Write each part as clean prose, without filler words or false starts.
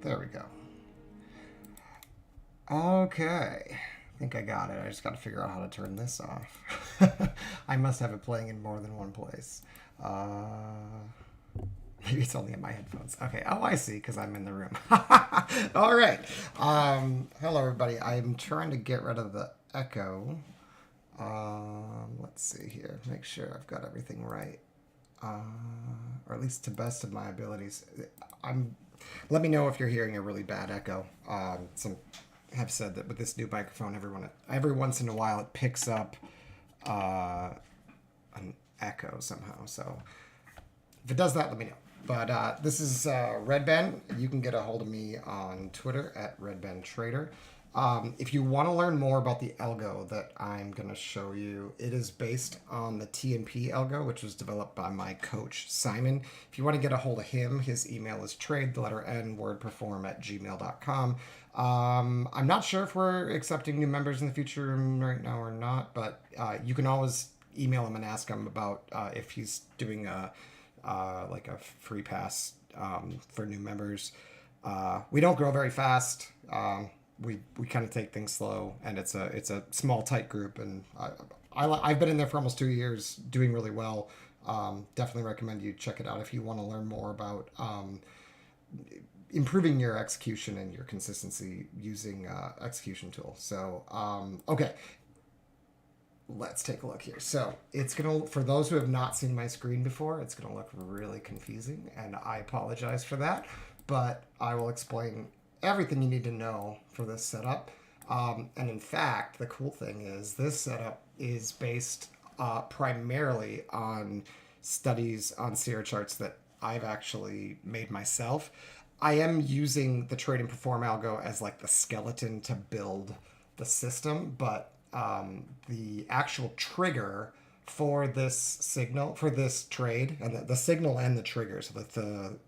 There we go. Okay. I think I got it. I just got to figure out how to turn this off. I must have it playing in more than one place. Maybe it's only in my headphones. Okay. Oh, I see, because I'm in the room. All right. Hello, everybody. I'm trying to get rid of the echo. Let's see here. Make sure I've got everything right. Or at least to best of my abilities. Let me know if you're hearing a really bad echo. Some have said that with this new microphone, every once in a while it picks up an echo somehow. So if it does that, let me know. But this is Red Ben. You can get a hold of me on Twitter at RedBenTrader. If you want to learn more about the algo that I'm going to show you, it is based on the TNP algo, which was developed by my coach, Simon. If you want to get a hold of him, his email is trade, the letter N, wordperform@gmail.com. I'm not sure if we're accepting new members in the future right now or not, but you can always email him and ask him about if he's doing like a free pass for new members. We don't grow very fast. We kind of take things slow, and it's a small, tight group, and I've been in there for almost 2 years, doing really well. Definitely recommend you check it out if you want to learn more about improving your execution and your consistency using execution tools. So okay, let's take a look here. So it's gonna, for those who have not seen my screen before, it's gonna look really confusing, and I apologize for that, but I will explain everything you need to know for this setup. And in fact, the cool thing is this setup is based primarily on studies on Sierra charts that I've actually made myself. I am using the trade and perform algo as like the skeleton to build the system, but the actual trigger for this signal, for this trade, and the signal and the trigger, so that the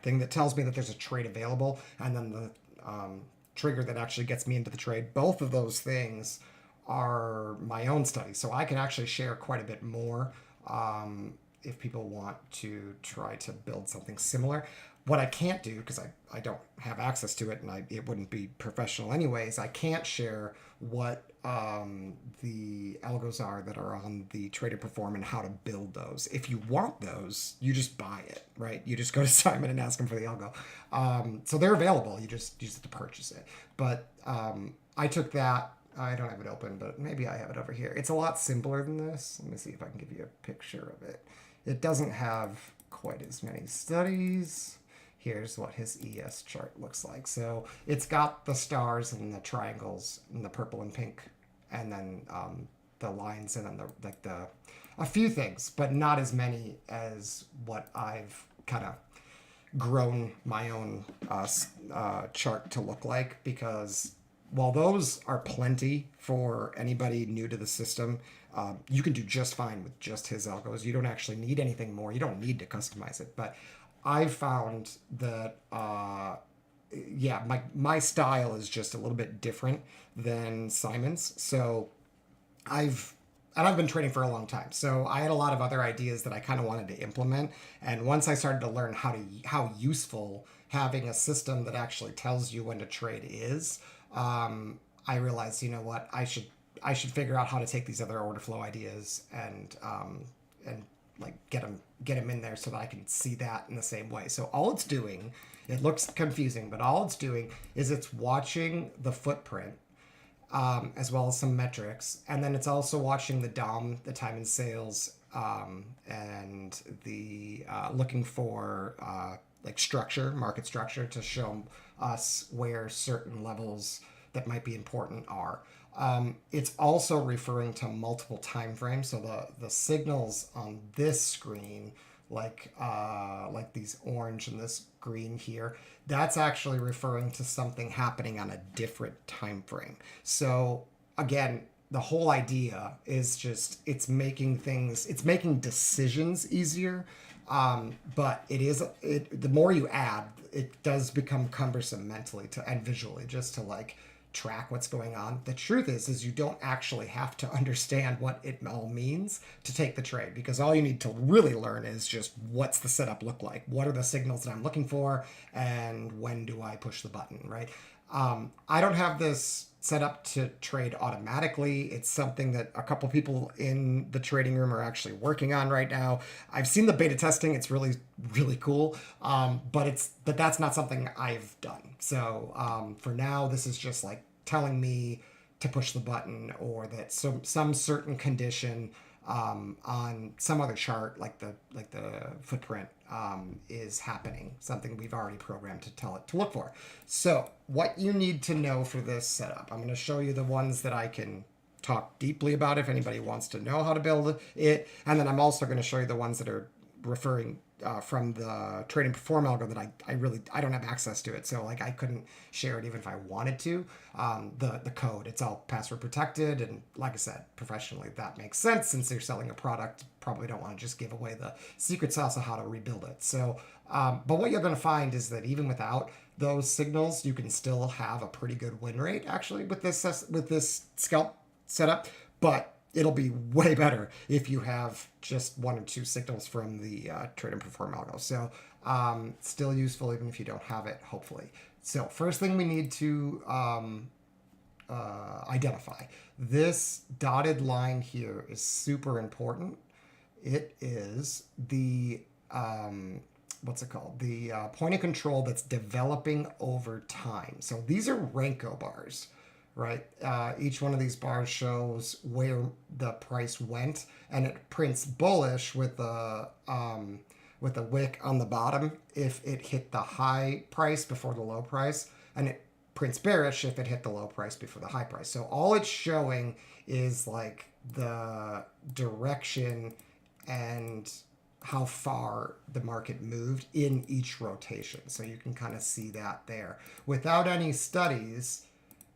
thing that tells me that there's a trade available, and then the trigger that actually gets me into the trade. Both of those things are my own studies, so I can actually share quite a bit more if people want to try to build something similar. What I can't do, because I don't have access to it, and it wouldn't be professional anyways, I can't share what the algos are that are on the Trade and Perform and how to build those. If you want those, you just buy it, right? You just go to Simon and ask him for the algo. So they're available. You just have to purchase it. But I took that. I don't have it open, but maybe I have it over here. It's a lot simpler than this. Let me see if I can give you a picture of it. It doesn't have quite as many studies. Here's what his ES chart looks like. So it's got the stars and the triangles and the purple and pink, and then the lines, and then a few things, but not as many as what I've kind of grown my own chart to look like. Because while those are plenty for anybody new to the system, you can do just fine with just his algos. You don't actually need anything more. You don't need to customize it. But I found that, yeah, my style is just a little bit different than Simon's. So I've been trading for a long time. So I had a lot of other ideas that I kind of wanted to implement. And once I started to learn how useful having a system that actually tells you when to trade is, I realized, you know what, I should figure out how to take these other order flow ideas and like get them in there so that I can see that in the same way. So all it's doing, it looks confusing, but all it's doing is it's watching the footprint, as well as some metrics, and then it's also watching the DOM, the time in sales, and the looking for like structure, market structure, to show us where certain levels that might be important are. It's also referring to multiple time frames. So the signals on this screen, like these orange and this green here, that's actually referring to something happening on a different time frame. So again, the whole idea is just it's making decisions easier. But the more you add, it does become cumbersome mentally and visually, just to like track what's going on. The truth is you don't actually have to understand what it all means to take the trade, because all you need to really learn is just what's the setup look like, what are the signals that I'm looking for, and when do I push the button, right? I don't have this set up to trade automatically. It's something that a couple people in the trading room are actually working on right now. I've seen the beta testing. It's really, really cool. But that's not something I've done. So for now, this is just like telling me to push the button, or that some certain condition on some other chart, like the footprint, is happening, something we've already programmed to tell it to look for. So what you need to know for this setup, I'm going to show you the ones that I can talk deeply about if anybody wants to know how to build it, and then I'm also going to show you the ones that are referring from the trading perform algo that I don't have access to it, so like I couldn't share it even if I wanted to. The code, it's all password protected, and like I said, professionally that makes sense since you're selling a product. Probably don't want to just give away the secret sauce of how to rebuild it. So but what you're going to find is that even without those signals, you can still have a pretty good win rate actually with this scalp setup, but it'll be way better if you have just one or two signals from the trade and perform algo. So still useful even if you don't have it, hopefully. So first thing we need to identify. This dotted line here is super important. It is the, what's it called? The point of control that's developing over time. So these are Renko bars, right? Each one of these bars shows where the price went, and it prints bullish with a wick on the bottom if it hit the high price before the low price, and it prints bearish if it hit the low price before the high price. So all it's showing is like the direction and how far the market moved in each rotation. So you can kind of see that there without any studies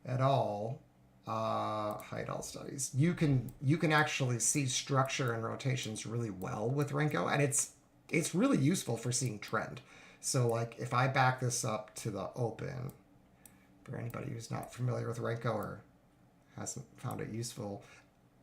at all. Hide all studies. You can actually see structure and rotations really well with Renko, and it's really useful for seeing trend. So like if I back this up to the open, for anybody who's not familiar with Renko or hasn't found it useful,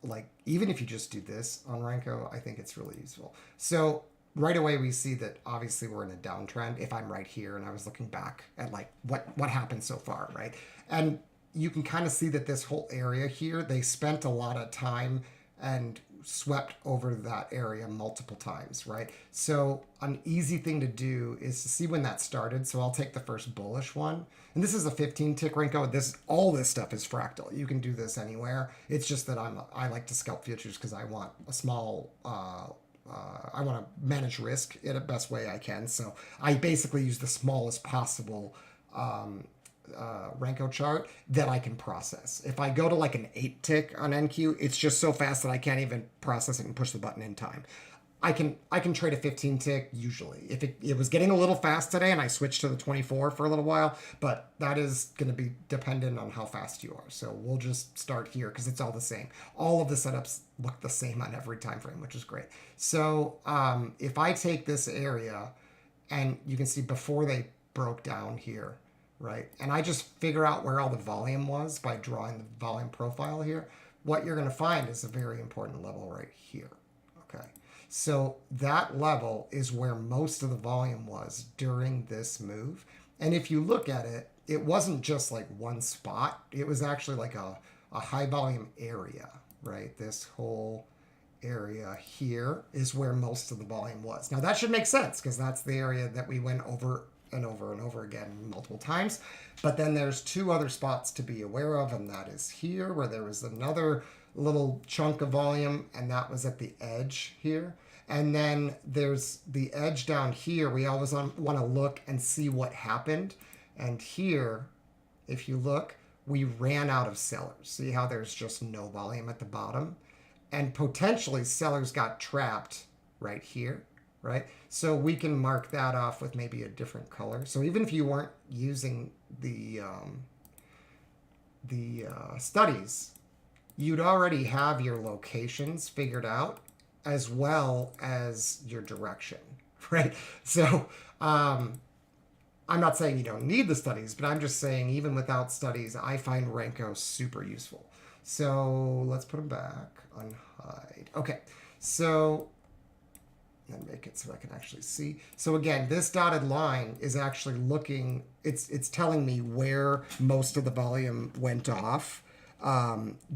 like even if you just do this on Renko, I think it's really useful. So right away we see that obviously we're in a downtrend. If I'm right here and I was looking back at like what happened so far, right? And you can kind of see that this whole area here, they spent a lot of time and swept over that area multiple times, right? So an easy thing to do is to see when that started. So I'll take the first bullish one. And this is a 15 tick Renko. All this stuff is fractal. You can do this anywhere. It's just that I like to scalp futures because I want a small, I want to manage risk in the best way I can. So I basically use the smallest possible Renko chart that I can process. If I go to like an 8 tick on NQ, it's just so fast that I can't even process it and push the button in time. I can trade a 15 tick usually. If it was getting a little fast today and I switched to the 24 for a little while, but that is going to be dependent on how fast you are. So we'll just start here because it's all the same. All of the setups look the same on every time frame, which is great. So if I take this area, and you can see before they broke down here, right? And I just figure out where all the volume was by drawing the volume profile here. What you're going to find is a very important level right here. Okay. So that level is where most of the volume was during this move. And if you look at it, it wasn't just like one spot. It was actually like a high volume area, right? This whole area here is where most of the volume was. Now that should make sense because that's the area that we went over and over and over again multiple times. But then there's two other spots to be aware of, and that is here where there was another little chunk of volume, and that was at the edge here. And then there's the edge down here. We always want to look and see what happened. And here, if you look, we ran out of sellers. See how there's just no volume at the bottom? And potentially sellers got trapped right here, right? So we can mark that off with maybe a different color. So even if you weren't using the studies, you'd already have your locations figured out as well as your direction, right? So I'm not saying you don't need the studies, but I'm just saying even without studies, I find Renko super useful. So let's put them back, unhide. Okay, so and make it so I can actually see. So again, this dotted line is actually looking, it's telling me where most of the volume went off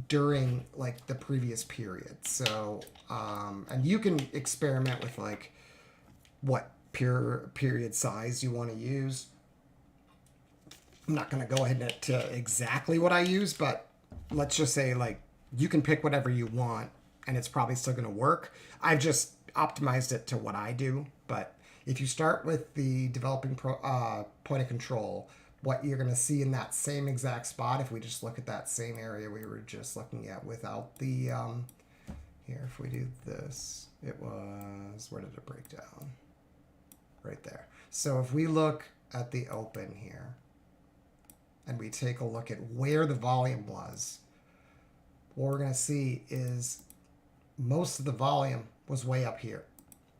during like the previous period. So, and you can experiment with like what period size you want to use. I'm not going to go ahead and to exactly what I use, but let's just say like you can pick whatever you want and it's probably still going to work. I've just optimized it to what I do. But if you start with the developing point of control, what you're going to see in that same exact spot, if we just look at that same area we were just looking at without the, here, if we do this, it was, where did it break down? Right there. So if we look at the open here, and we take a look at where the volume was, what we're going to see is most of the volume was way up here.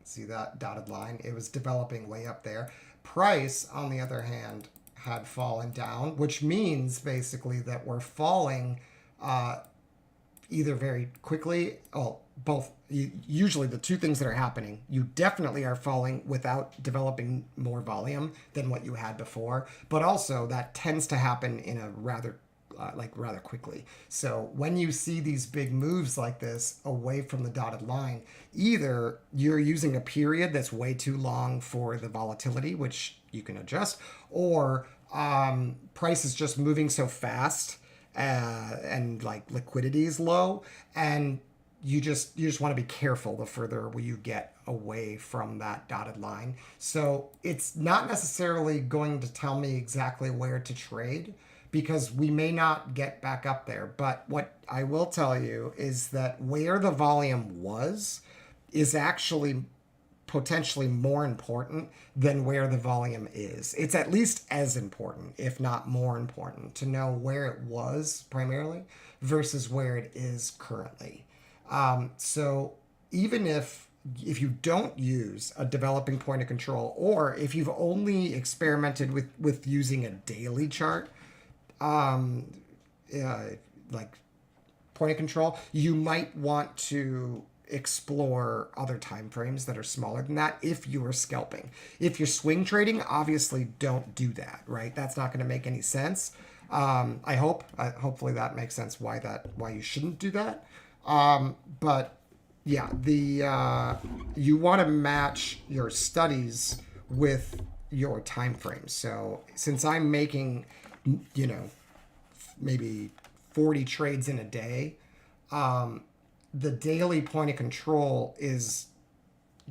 See that dotted line? It was developing way up there. Price, on the other hand, had fallen down, which means basically that we're falling either very quickly, both. Usually the two things that are happening, you definitely are falling without developing more volume than what you had before, but also that tends to happen in a rather quickly. So when you see these big moves like this away from the dotted line, either you're using a period that's way too long for the volatility, which you can adjust, or price is just moving so fast and like liquidity is low, and you just want to be careful the further you get away from that dotted line. So it's not necessarily going to tell me exactly where to trade because we may not get back up there. But what I will tell you is that where the volume was is actually potentially more important than where the volume is. It's at least as important, if not more important, to know where it was primarily versus where it is currently. So even if you don't use a developing point of control, or if you've only experimented with using a daily chart, like point of control, you might want to explore other time frames that are smaller than that if you are scalping. If you're swing trading, obviously don't do that, right? That's not going to make any sense. Hopefully that makes sense why you shouldn't do that. But yeah, you want to match your studies with your time frames. So since I'm making, maybe 40 trades in a day, the daily point of control is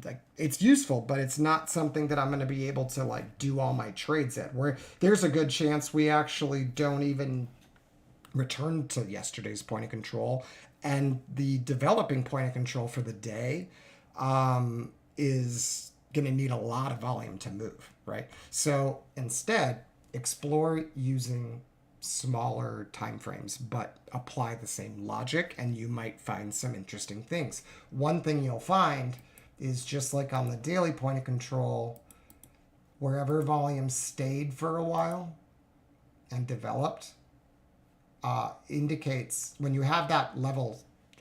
like, it's useful, but it's not something that I'm going to be able to like do all my trades at, where there's a good chance we actually don't even return to yesterday's point of control. And the developing point of control for the day is going to need a lot of volume to move, right? So instead, explore using smaller time frames, but apply the same logic, and you might find some interesting things. One thing you'll find is just like on the daily point of control, wherever volume stayed for a while and developed, indicates when you have that level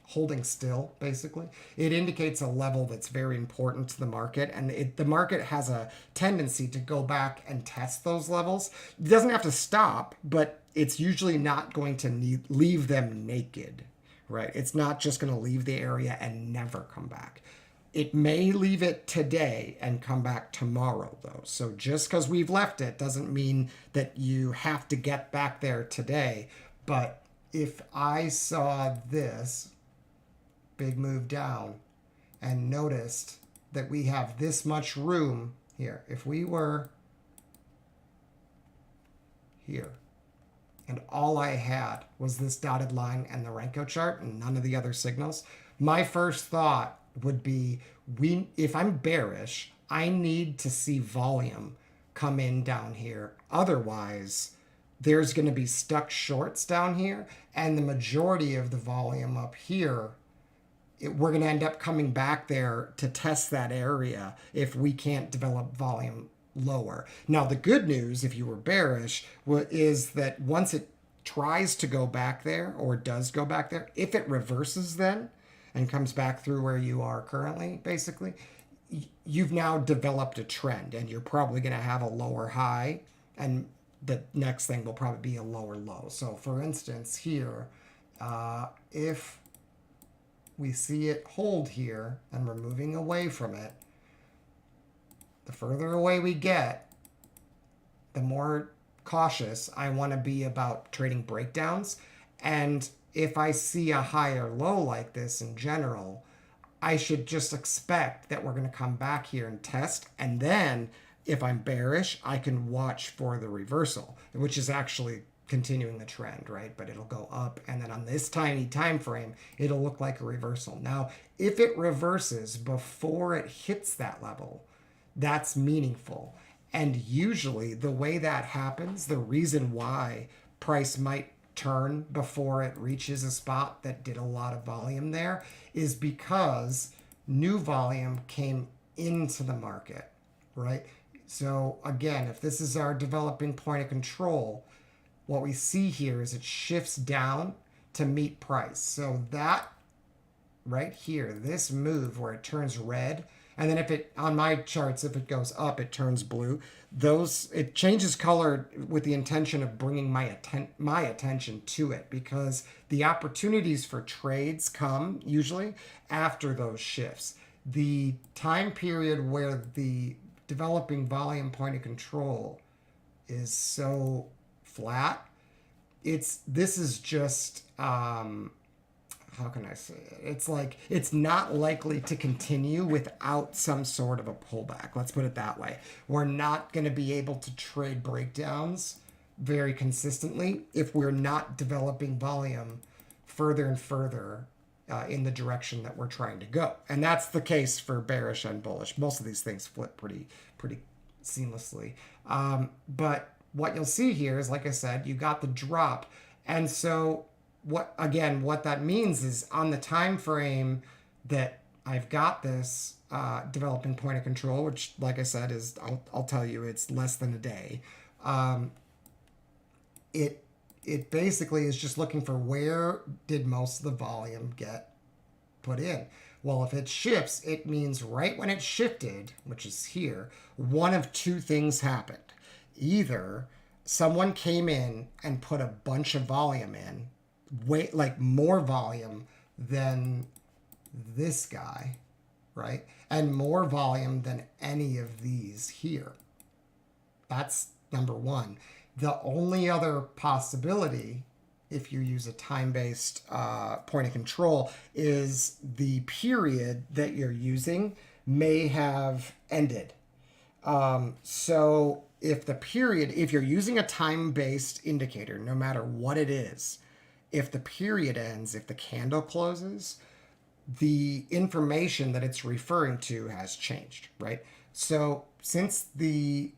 holding still, basically, it indicates a level that's very important to the market, and the market has a tendency to go back and test those levels. It doesn't have to stop, but it's usually not going to leave them naked, right? It's not just going to leave the area and never come back. It may leave it today and come back tomorrow, though. So just because we've left it doesn't mean that you have to get back there today. But if I saw this big move down and noticed that we have this much room here, if we were here and all I had was this dotted line and the Renko chart and none of the other signals, my first thought would be, if I'm bearish, I need to see volume come in down here. Otherwise, there's going to be stuck shorts down here, and the majority of the volume up here, we're going to end up coming back there to test that area if we can't develop volume lower. Now, the good news, if you were bearish, is that once it tries to go back there or does go back there, if it reverses then and comes back through where you are currently, basically, you've now developed a trend, and you're probably going to have a lower high, and the next thing will probably be a lower low. So for instance, here, if we see it hold here and we're moving away from it, the further away we get, the more cautious I want to be about trading breakdowns. And if I see a higher low like this in general, I should just expect that we're going to come back here and test. And then if I'm bearish, I can watch for the reversal, which is actually continuing the trend, right? But it'll go up, and then on this tiny time frame, it'll look like a reversal. Now, if it reverses before it hits that level, that's meaningful. And usually the way that happens, the reason why price might turn before it reaches a spot that did a lot of volume there, is because new volume came into the market, right? So again, if this is our developing point of control, what we see here is it shifts down to meet price. So that right here, this move where it turns red, and then if it, on my charts, if it goes up, it turns blue. It changes color with the intention of bringing my attention to it, because the opportunities for trades come usually after those shifts. The time period where the developing volume point of control is so flat, this is just how can I say it? It's like it's not likely to continue without some sort of a pullback. Let's put it that way. We're not going to be able to trade breakdowns very consistently if we're not developing volume further and further in the direction that we're trying to go. And that's the case for bearish and bullish. Most of these things flip pretty seamlessly. But what you'll see here is, like I said, you got the drop. And so what that means is on the time frame that I've got this developing point of control, which, like I said, is I'll tell you, it's less than a day. It basically is just looking for where did most of the volume get put in. Well, if it shifts, it means right when it shifted, which is here, one of two things happened. Either someone came in and put a bunch of volume in, like more volume than this guy, right? And more volume than any of these here. That's number one. The only other possibility, if you use a time-based point of control, is the period that you're using may have ended. So if you're using a time-based indicator, no matter what it is, if the period ends, if the candle closes, the information that it's referring to has changed, right? So since the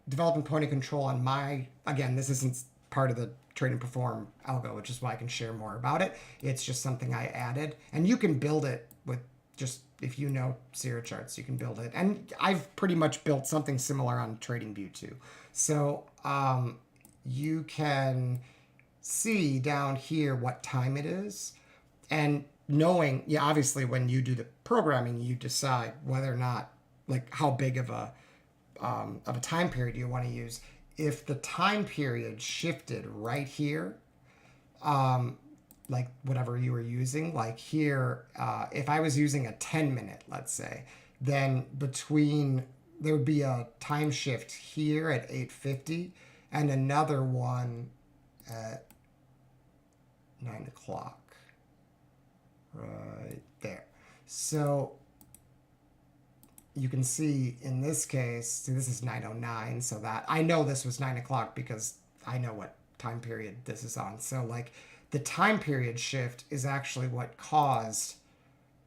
developing point of control on again, this isn't part of the Trade and Perform algo, which is why I can share more about it. It's just something I added, and you can build it with just, if you know Sierra charts, you can build it. And I've pretty much built something similar on TradingView too. So you can see down here what time it is, and knowing, obviously when you do the programming, you decide whether or not, like, how big of a time period you want to use. If the time period shifted right here, like whatever you were using, like here, if I was using a 10-minute, let's say, then there would be a time shift here at 8:50 and another one at 9 o'clock right there. So you can see in this case, this is 9:09, so that I know this was 9 o'clock because I know what time period this is on. So like the time period shift is actually what caused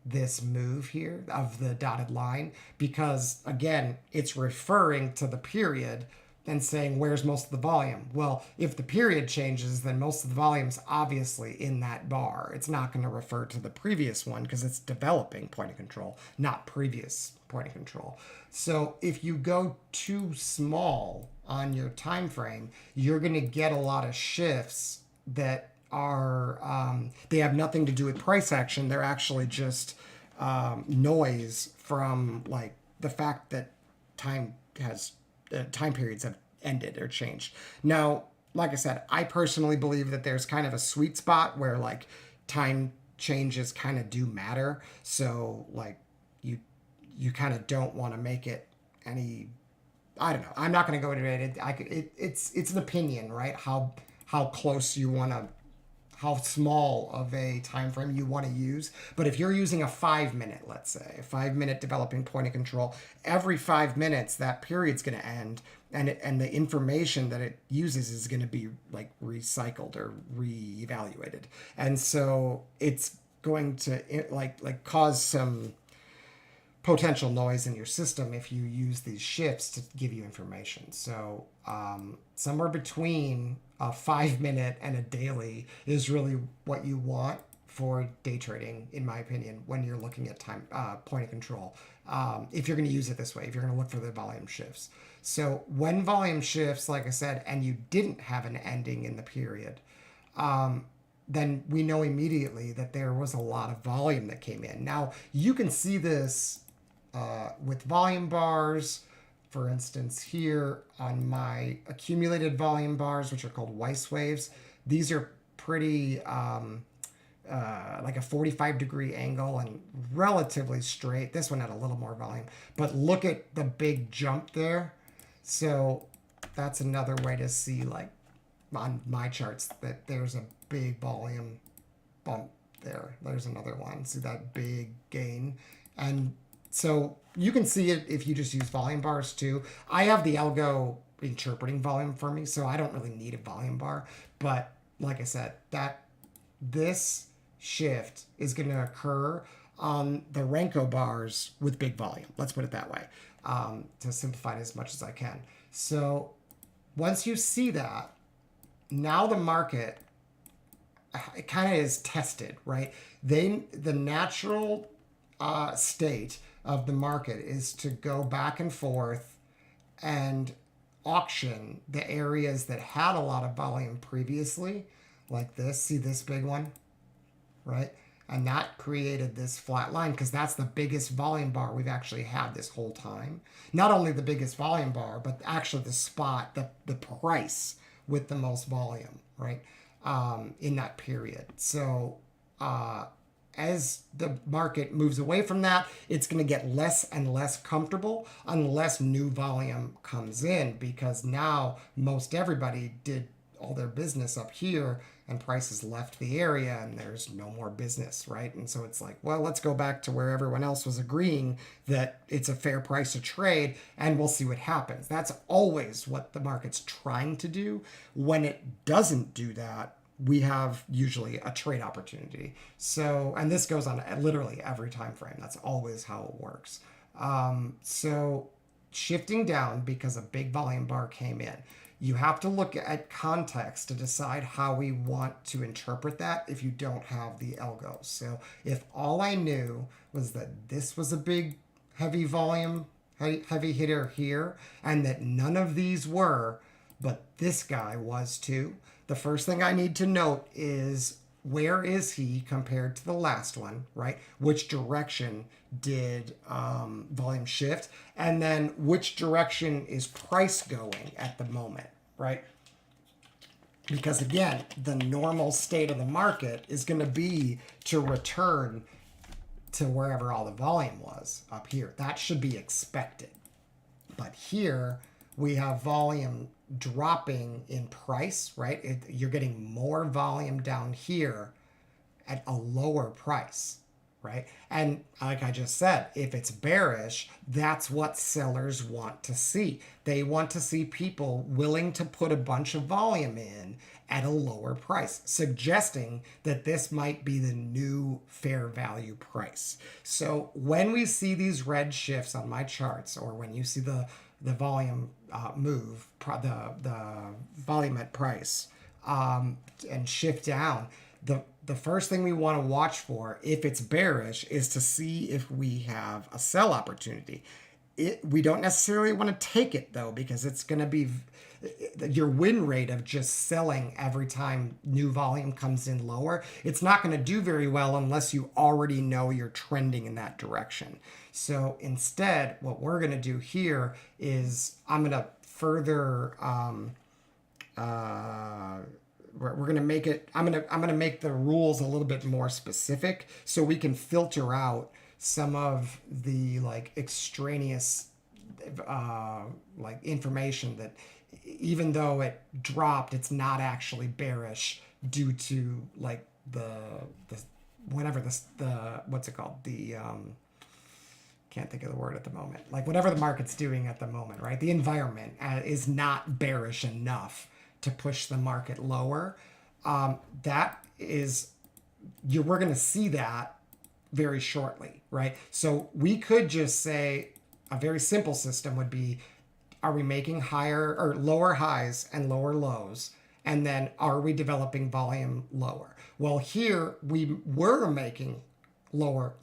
this move here of the dotted line, because again, it's referring to the period and saying, where's most of the volume? Well, if the period changes, then most of the volume's obviously in that bar. It's not going to refer to the previous one because it's developing point of control, not previous point of control. So if you go too small on your time frame, you're going to get a lot of shifts that are, they have nothing to do with price action. They're actually just noise from like the fact that time periods have ended or changed. Now, like I said, I personally believe that there's kind of a sweet spot where like time changes kind of do matter. So like you kind of don't want to make it any. I don't know. I'm not going to go into it. It's an opinion, right? How close you want to, how small of a time frame you want to use. But if you're using a 5-minute, let's say, a 5-minute developing point of control, every 5 minutes that period's going to end, and the information that it uses is going to be like recycled or reevaluated, and so it's going to like cause some potential noise in your system if you use these shifts to give you information. So somewhere between a 5-minute and a daily is really what you want for day trading, in my opinion, when you're looking at time point of control. If you're going to use it this way, if you're going to look for the volume shifts. So when volume shifts, like I said, and you didn't have an ending in the period, then we know immediately that there was a lot of volume that came in. Now, you can see this with volume bars. For instance, here on my accumulated volume bars, which are called Weiss waves, these are pretty like a 45-degree angle and relatively straight. This one had a little more volume, but look at the big jump there. So that's another way to see, like on my charts, that there's a big volume bump there. There's another one. See that big gain? And so you can see it if you just use volume bars too. I have the algo interpreting volume for me, so I don't really need a volume bar. But like I said, that this shift is going to occur on the Renko bars with big volume. Let's put it that way, to simplify it as much as I can. So once you see that, now the market, it kind of is tested, right? The natural state of the market is to go back and forth and auction the areas that had a lot of volume previously, like this. See this big one, right? And that created this flat line because that's the biggest volume bar we've actually had this whole time. Not only the biggest volume bar, but actually the spot, the price with the most volume, right? In that period. So as the market moves away from that, it's going to get less and less comfortable unless new volume comes in, because now most everybody did all their business up here and prices left the area and there's no more business, right? And so it's like, well, let's go back to where everyone else was agreeing that it's a fair price to trade and we'll see what happens. That's always what the market's trying to do. When it doesn't do that, we have usually a trade opportunity. So, and this goes on literally every time frame. That's always how it works. So shifting down because a big volume bar came in, you have to look at context to decide how we want to interpret that if you don't have the algos. So if all I knew was that this was a big heavy volume, heavy hitter here, and that none of these were, but this guy was too, the first thing I need to note is, where is he compared to the last one, right? Which direction did volume shift? And then which direction is price going at the moment, right? Because again, the normal state of the market is going to be to return to wherever all the volume was up here. That should be expected. But here we have volume dropping in price, right? You're getting more volume down here at a lower price, right? And like I just said, if it's bearish, that's what sellers want to see. They want to see people willing to put a bunch of volume in at a lower price, suggesting that this might be the new fair value price. So when we see these red shifts on my charts, or when you see the volume move, the volume at price, and shift down, the first thing we want to watch for, if it's bearish, is to see if we have a sell opportunity. We don't necessarily want to take it, though, because it's going to be your win rate of just selling every time new volume comes in lower. It's not going to do very well unless you already know you're trending in that direction. So instead, what we're going to do here is I'm going to further we're going to make it, I'm going to make the rules a little bit more specific so we can filter out some of the like extraneous like information that even though it dropped, it's not actually bearish due to like the whatever the what's it called, the can't think of the word at the moment, like whatever the market's doing at the moment, right? The environment is not bearish enough to push the market lower. That is, we're going to see that very shortly, right? So we could just say a very simple system would be, are we making higher or lower highs and lower lows? And then are we developing volume lower? Well, here we were making lower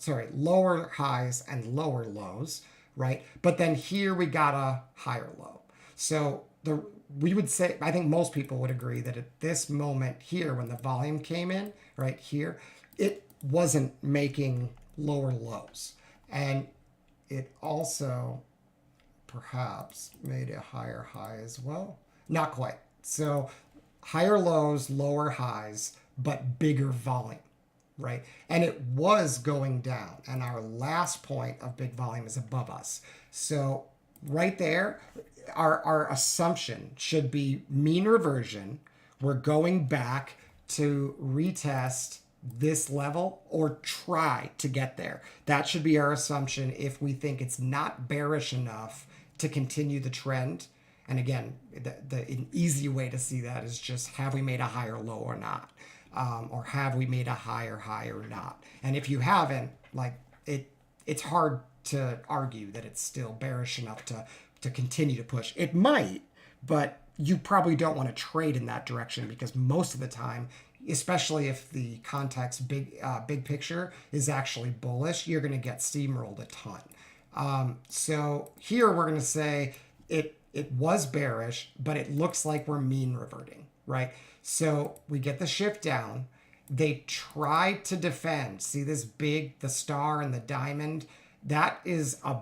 highs and lower lows, right? But then here we got a higher low. So we would say, I think most people would agree that at this moment here, when the volume came in right here, it wasn't making lower lows. And it also perhaps made a higher high as well. Not quite. So higher lows, lower highs, but bigger volume, right? And it was going down. And our last point of big volume is above us. So right there, our assumption should be mean reversion. We're going back to retest this level or try to get there. That should be our assumption if we think it's not bearish enough to continue the trend. And again, an easy way to see that is just, have we made a higher low or not? Or have we made a higher high or not? And if you haven't, like it's hard to argue that it's still bearish enough to continue to push. It might, but you probably don't want to trade in that direction, because most of the time, especially if the context big picture is actually bullish, you're going to get steamrolled a ton. So here we're going to say it was bearish, but it looks like we're mean reverting, right? So we get the shift down. They tried to defend. See this the star and the diamond? That is an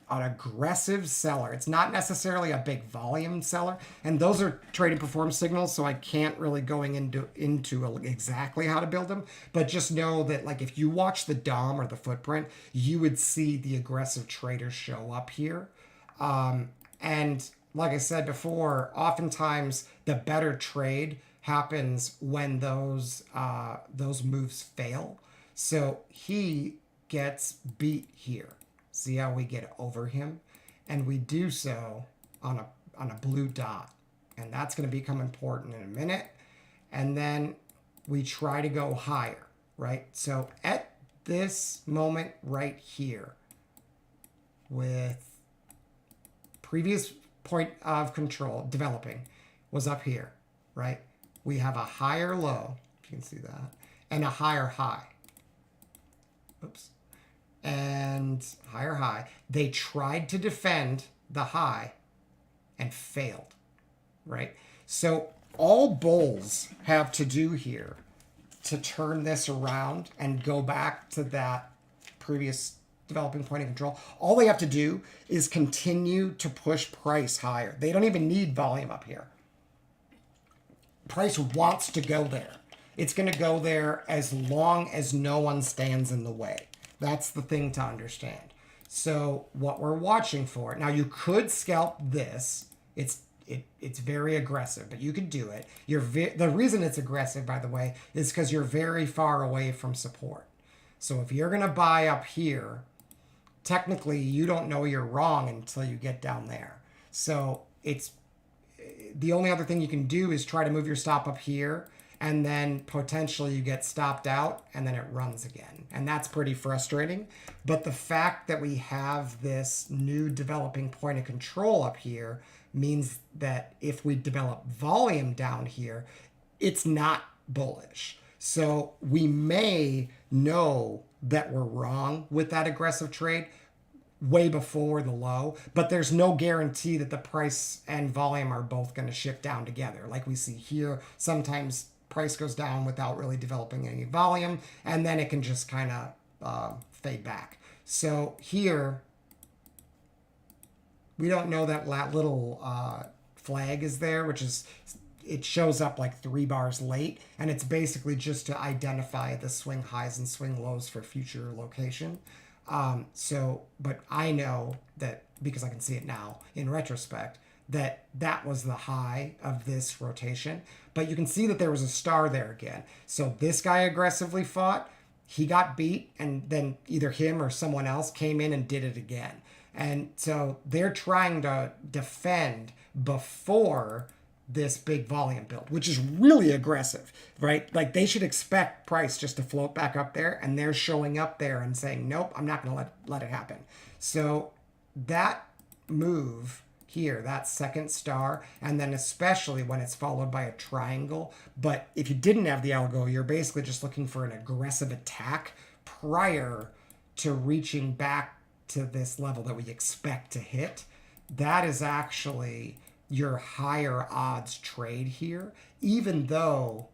aggressive seller. It's not necessarily a big volume seller. And those are trading performance signals, so I can't really going into exactly how to build them. But just know that, like, if you watch the DOM or the footprint, you would see the aggressive traders show up here. And like I said before, oftentimes the better trade happens when those moves fail. So he gets beat here. See how we get over him? And we do so on a blue dot. And that's going to become important in a minute. And then we try to go higher, right? So at this moment right here, with previous point of control developing was up here, right? We have a higher low, if you can see that, and a higher high. Oops. And higher high. They tried to defend the high and failed, right? So all bulls have to do here to turn this around and go back to that previous developing point of control, all they have to do is continue to push price higher. They don't even need volume up here. Price wants to go there. It's going to go there as long as no one stands in the way. That's the thing to understand. So what we're watching for, now you could scalp this. It's very aggressive, but you could do it. The reason it's aggressive, by the way, is because you're very far away from support. So if you're going to buy up here, technically you don't know you're wrong until you get down there. So the only other thing you can do is try to move your stop up here, and then potentially you get stopped out and then it runs again. And that's pretty frustrating. But the fact that we have this new developing point of control up here means that if we develop volume down here, it's not bullish. So we may know that we're wrong with that aggressive trade way before the low, but there's no guarantee that the price and volume are both going to shift down together. Like we see here, sometimes price goes down without really developing any volume, and then it can just kind of fade back. So here, we don't know that little flag is there, which is, it shows up like 3 bars late, and it's basically just to identify the swing highs and swing lows for future location. But I know that, because I can see it now in retrospect, that was the high of this rotation. But you can see that there was a star there again. So this guy aggressively fought, he got beat, and then either him or someone else came in and did it again. And so they're trying to defend before this big volume build, which is really aggressive, right? Like they should expect price just to float back up there, and they're showing up there and saying, nope, I'm not going to let it happen. So that move here, that second star, and then especially when it's followed by a triangle. But if you didn't have the algo, you're basically just looking for an aggressive attack prior to reaching back to this level that we expect to hit. That is actually your higher odds trade here, even though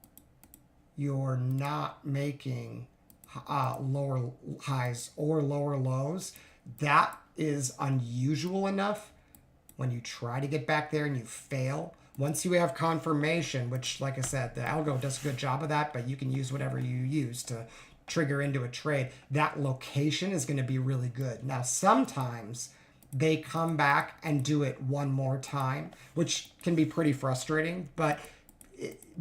you're not making lower highs or lower lows. That is unusual enough when you try to get back there and you fail. Once you have confirmation, which, like I said, the algo does a good job of that, but you can use whatever you use to trigger into a trade, that location is going to be really good. Now, sometimes they come back and do it one more time, which can be pretty frustrating, but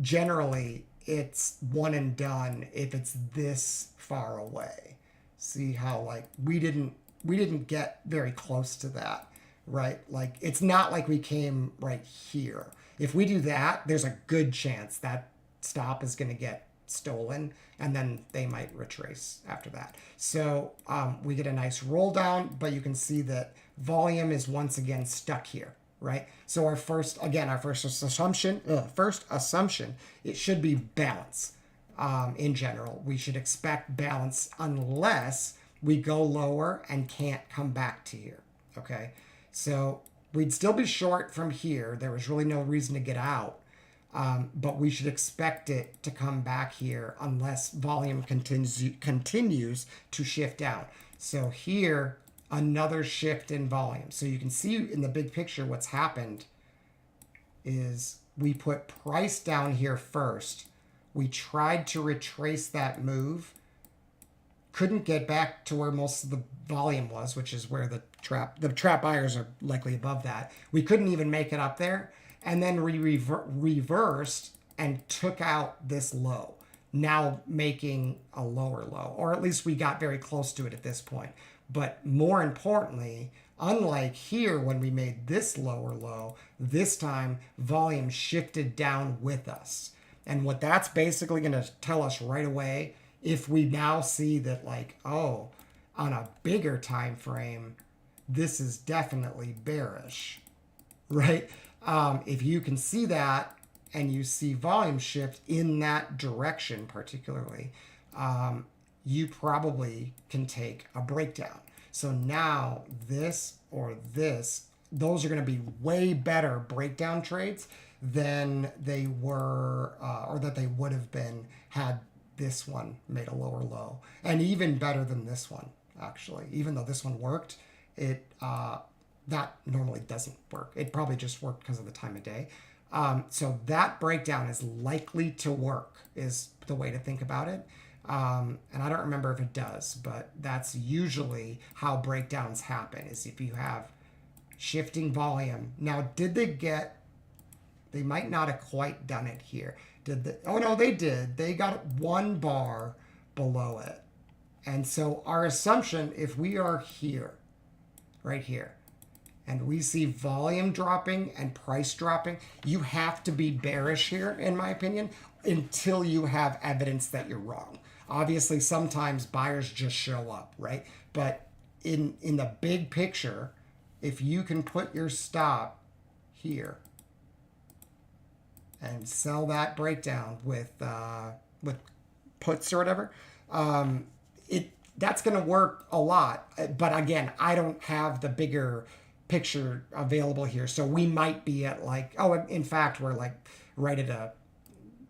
generally it's one and done if it's this far away. See how, like, we didn't get very close to that, right? Like, it's not like we came right here. If we do that, there's a good chance that stop is going to get stolen, and then they might retrace after that. So we get a nice roll down, but you can see that volume is once again stuck here, right? So our first assumption, it should be balance. In general, we should expect balance unless we go lower and can't come back to here, okay? So we'd still be short from here. There was really no reason to get out. But we should expect it to come back here unless volume continues to shift down. So here, another shift in volume. So you can see in the big picture what's happened is we put price down here first. We tried to retrace that move, couldn't get back to where most of the volume was, which is where the trap buyers are likely above that. We couldn't even make it up there. And then we reversed and took out this low, now making a lower low, or at least we got very close to it at this point. But more importantly, unlike here when we made this lower low, this time volume shifted down with us. And what that's basically going to tell us right away, if we now see that, like, oh, on a bigger time frame, this is definitely bearish, right? If you can see that and you see volume shift in that direction particularly, you probably can take a breakdown. So now this or this, those are going to be way better breakdown trades than they were, or that they would have been had this one made a lower low. And even better than this one, actually. Even though this one worked, that normally doesn't work. It probably just worked because of the time of day. So that breakdown is likely to work, is the way to think about it. And I don't remember if it does, but that's usually how breakdowns happen, is if you have shifting volume. Now, they might not have quite done it here. Oh no, they did. They got 1 bar below it. And so our assumption, if we are here, right here, and we see volume dropping and price dropping, you have to be bearish here, in my opinion, until you have evidence that you're wrong. Obviously, sometimes buyers just show up, right? But in the big picture, if you can put your stop here and sell that breakdown with puts or whatever, that's going to work a lot. But again, I don't have the bigger picture available here, so we might be at like, oh, in fact, we're like right at a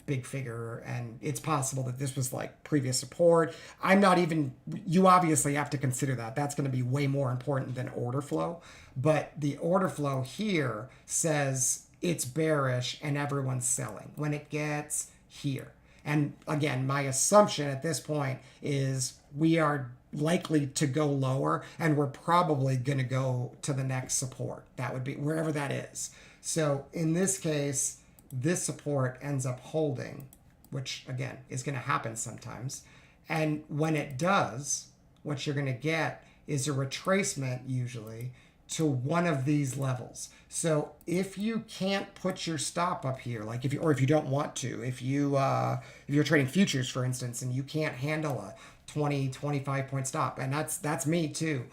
big figure, and it's possible that this was like previous support. I'm not even, you obviously have to consider that. That's going to be way more important than order flow. But the order flow here says it's bearish and everyone's selling when it gets here. And again, my assumption at this point is we are likely to go lower, and we're probably going to go to the next support. That would be wherever that is. So in this case, this support ends up holding, which again is going to happen sometimes. And when it does, what you're going to get is a retracement usually to one of these levels. So if you can't put your stop up here, like if you don't want to, if you're trading futures, for instance, and you can't handle a 20-25 point stop, and that's me too,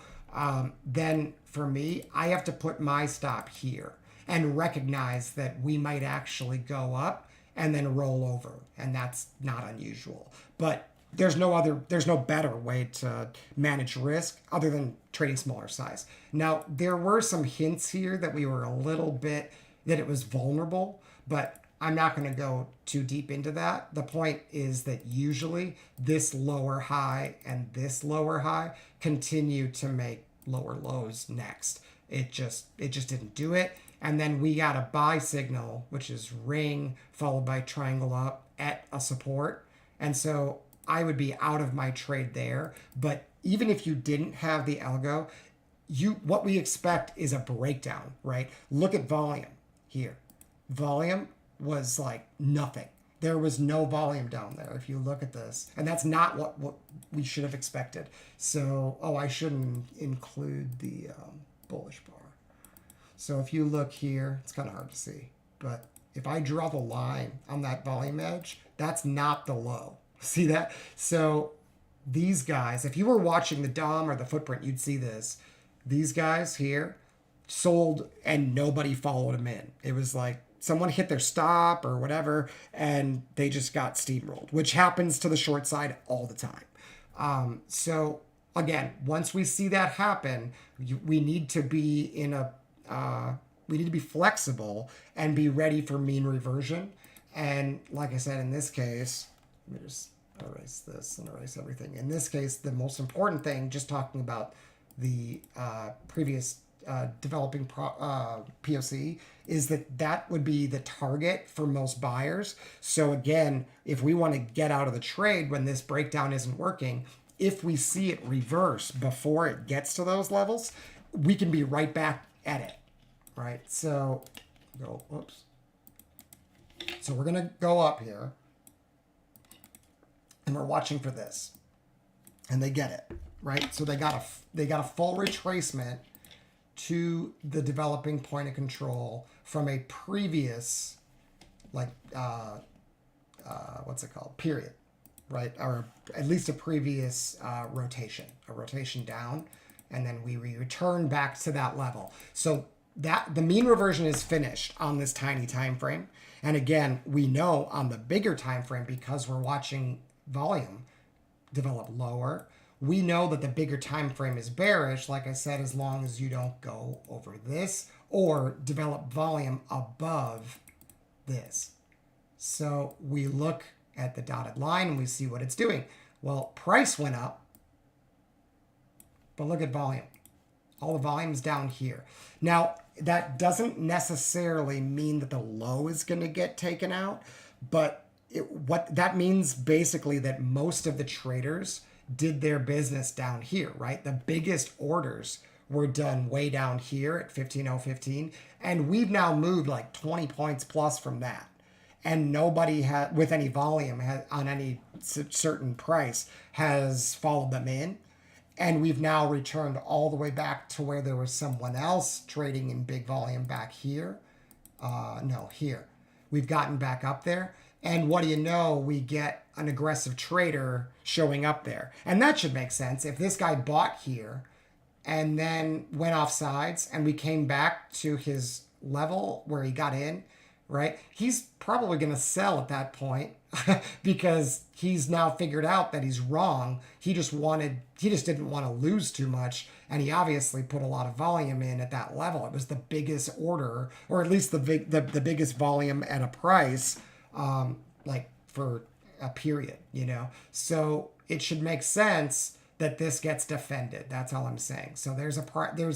then for me, I have to put my stop here and recognize that we might actually go up and then roll over, and that's not unusual. But there's no better way to manage risk other than trading smaller size. Now, there were some hints here that we were a little bit, that it was vulnerable, but I'm not going to go too deep into that. The point is that usually this lower high and this lower high continue to make lower lows next. It just didn't do it. And then we got a buy signal, which is ring followed by triangle up at a support. And so I would be out of my trade there. But even if you didn't have the algo, what we expect is a breakdown, right? Look at volume here. Volume was like nothing. There was no volume down there if you look at this. And that's not what we should have expected. So, I shouldn't include the bullish bar. So if you look here, it's kind of hard to see. But if I draw the line on that volume edge, that's not the low. See that? So these guys, if you were watching the DOM or the footprint, you'd see this. These guys here sold and nobody followed them in. It was like someone hit their stop or whatever, and they just got steamrolled, which happens to the short side all the time. So again, once we see that happen, we need to be we need to be flexible and be ready for mean reversion. And like I said, in this case, let me just erase this and erase everything. In this case, the most important thing, just talking about the previous developing POC, is that would be the target for most buyers. So again, if we want to get out of the trade when this breakdown isn't working, if we see it reverse before it gets to those levels, we can be right back at it, right? So oops. So we're gonna go up here, and we're watching for this, and they get it, right? So they got a full retracement to the developing point of control from a previous, like what's it called, period, right? Or at least a previous rotation down, and then we return back to that level. So that the mean reversion is finished on this tiny time frame. And again, we know on the bigger time frame, because we're watching volume develop lower, we know that the bigger time frame is bearish, like I said, as long as you don't go over this or develop volume above this. So we look at the dotted line and we see what it's doing. Well, price went up, but look at volume. All the volume's down here. Now, that doesn't necessarily mean that the low is going to get taken out, but what that means basically that most of the traders did their business down here, right? The biggest orders were done way down here at 15.015, and we've now moved like 20 points plus from that. And nobody with any volume on any certain price has followed them in. And we've now returned all the way back to where there was someone else trading in big volume back here. No, here. We've gotten back up there. And what do you know? We get an aggressive trader showing up there. And that should make sense. If this guy bought here and then went off sides and we came back to his level where he got in, right? He's probably going to sell at that point because he's now figured out that he's wrong. He just didn't want to lose too much. And he obviously put a lot of volume in at that level. It was the biggest order, or at least the biggest volume at a price, like for a period, you know? So it should make sense that this gets defended. That's all I'm saying. So there's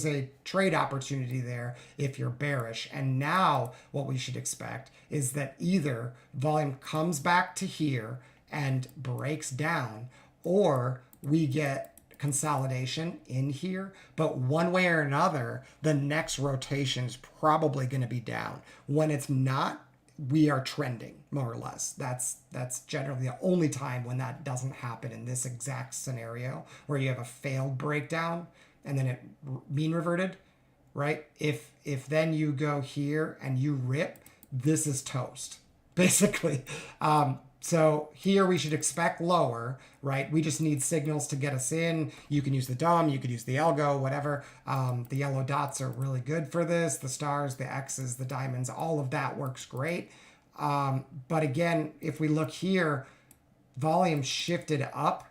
a trade opportunity there if you're bearish. And now what we should expect is that either volume comes back to here and breaks down, or we get consolidation in here. But one way or another, the next rotation is probably going to be down. When it's not, we are trending, more or less. That's generally the only time when that doesn't happen in this exact scenario, where you have a failed breakdown and then it mean reverted, right? If then you go here and you rip, this is toast, basically. So here we should expect lower, right? We just need signals to get us in. You can use the DOM, you could use the algo, whatever. The yellow dots are really good for this. The stars, the X's, the diamonds, all of that works great. But again, if we look here, volume shifted up,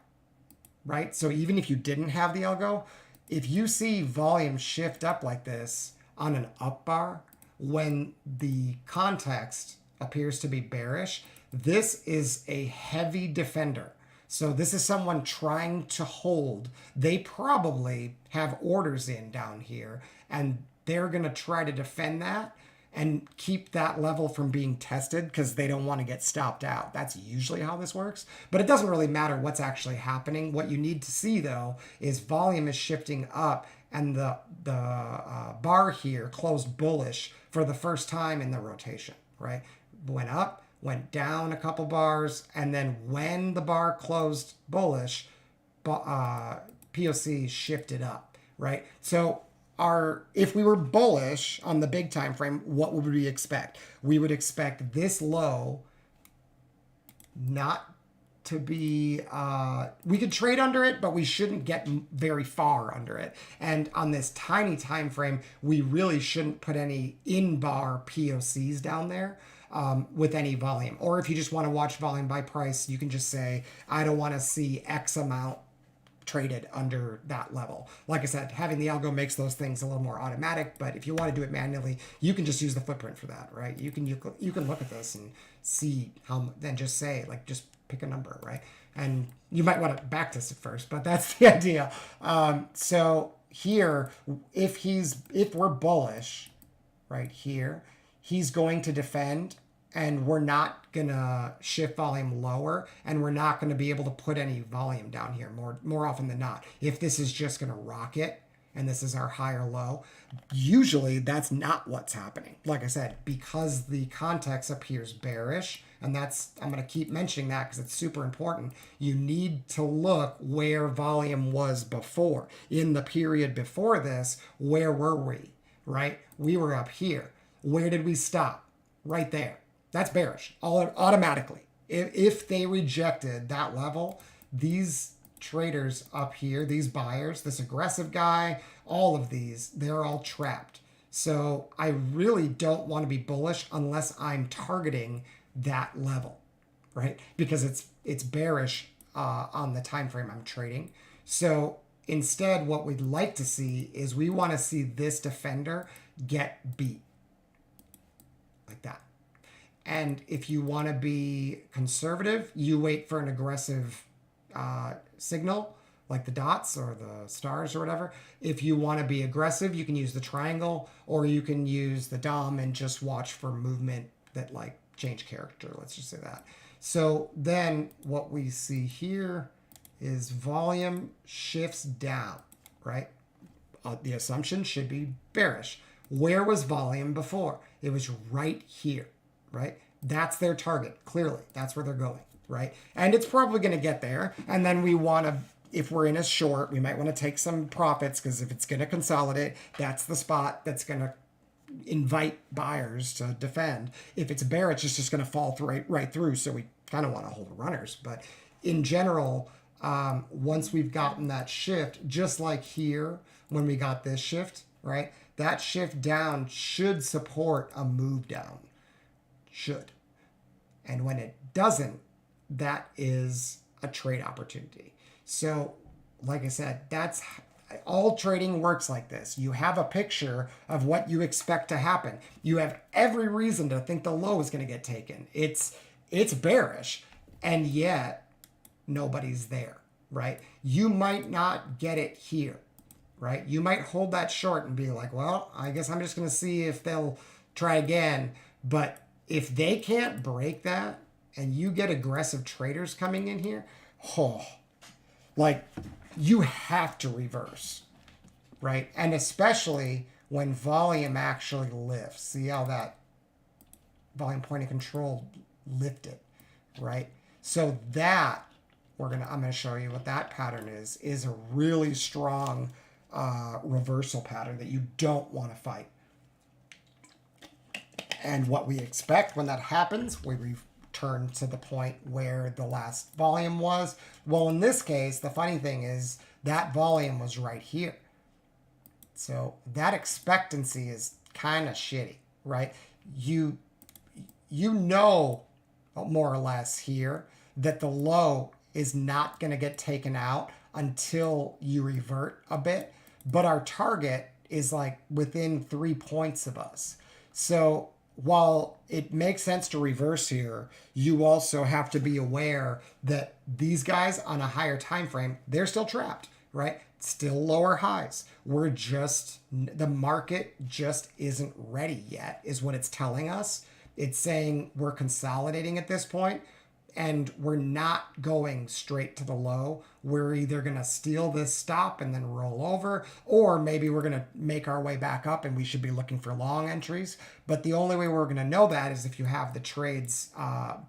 right? So even if you didn't have the algo, if you see volume shift up like this on an up bar, when the context appears to be bearish, this is a heavy defender. So this is someone trying to hold. They probably have orders in down here, and they're going to try to defend that and keep that level from being tested because they don't want to get stopped out. That's usually how this works. But it doesn't really matter what's actually happening. What you need to see, though, is volume is shifting up, and the bar here closed bullish for the first time in the rotation, right? Went up, went down a couple bars, and then when the bar closed bullish, POC shifted up, right? So if we were bullish on the big time frame, what would we expect? We would expect this low not to be, we could trade under it, but we shouldn't get very far under it. And on this tiny time frame, we really shouldn't put any in-bar POCs down there. With any volume. Or if you just want to watch volume by price, you can just say, I don't want to see X amount traded under that level. Like I said, having the algo makes those things a little more automatic, but if you want to do it manually, you can just use the footprint for that, right? You can look at this and see then just say, like, just pick a number, right? And you might want to backtest it first, but that's the idea. So here, if we're bullish right here, he's going to defend, and we're not going to shift volume lower, and we're not going to be able to put any volume down here more often than not. If this is just going to rocket and this is our high or low, usually that's not what's happening. Like I said, because the context appears bearish, and I'm going to keep mentioning that because it's super important. You need to look where volume was before. In the period before this, where were we, right? We were up here. Where did we stop? Right there. That's bearish automatically. If they rejected that level, these traders up here, these buyers, this aggressive guy, all of these, they're all trapped. So I really don't want to be bullish unless I'm targeting that level, right? Because it's bearish on the time frame I'm trading. So instead, what we'd like to see is we want to see this defender get beat. Like that. And if you want to be conservative, you wait for an aggressive signal like the dots or the stars or whatever. If you want to be aggressive, you can use the triangle, or you can use the DOM and just watch for movement that like change character. Let's just say that. So then what we see here is volume shifts down, right? The assumption should be bearish. Where was volume before? It was right here, right? That's their target, clearly. That's where they're going, right? And it's probably going to get there. And then we want to if we're in a short, we might want to take some profits, because if it's going to consolidate, that's the spot that's going to invite buyers to defend. If it's bearish, it's just going to fall right through. So we kind of want to hold runners. But in general, once we've gotten that shift, just like here when we got this shift, right? That shift down should support a move down. Should. And when it doesn't, that is a trade opportunity. So, like I said, that's all trading works like this. You have a picture of what you expect to happen. You have every reason to think the low is going to get taken. It's bearish, and yet nobody's there, right? You might not get it here, right? You might hold that short and be like, well, I guess I'm just going to see if they'll try again. But if they can't break that and you get aggressive traders coming in here, like, you have to reverse, right? And especially when volume actually lifts. See how that volume point of control lifted, right? So that I'm going to show you what that pattern is a really strong reversal pattern that you don't want to fight. And what we expect when that happens, we return to the point where the last volume was. Well, in this case, the funny thing is that volume was right here. So that expectancy is kind of shitty, right? You know more or less here that the low is not going to get taken out until you revert a bit. But our target is like within 3 points of us. So while it makes sense to reverse here, you also have to be aware that these guys on a higher time frame, they're still trapped, right? Still lower highs. The market just isn't ready yet, is what it's telling us. It's saying we're consolidating at this point, and we're not going straight to the low. We're either going to steal this stop and then roll over, or maybe we're going to make our way back up and we should be looking for long entries. But the only way we're going to know that is if you have the trades,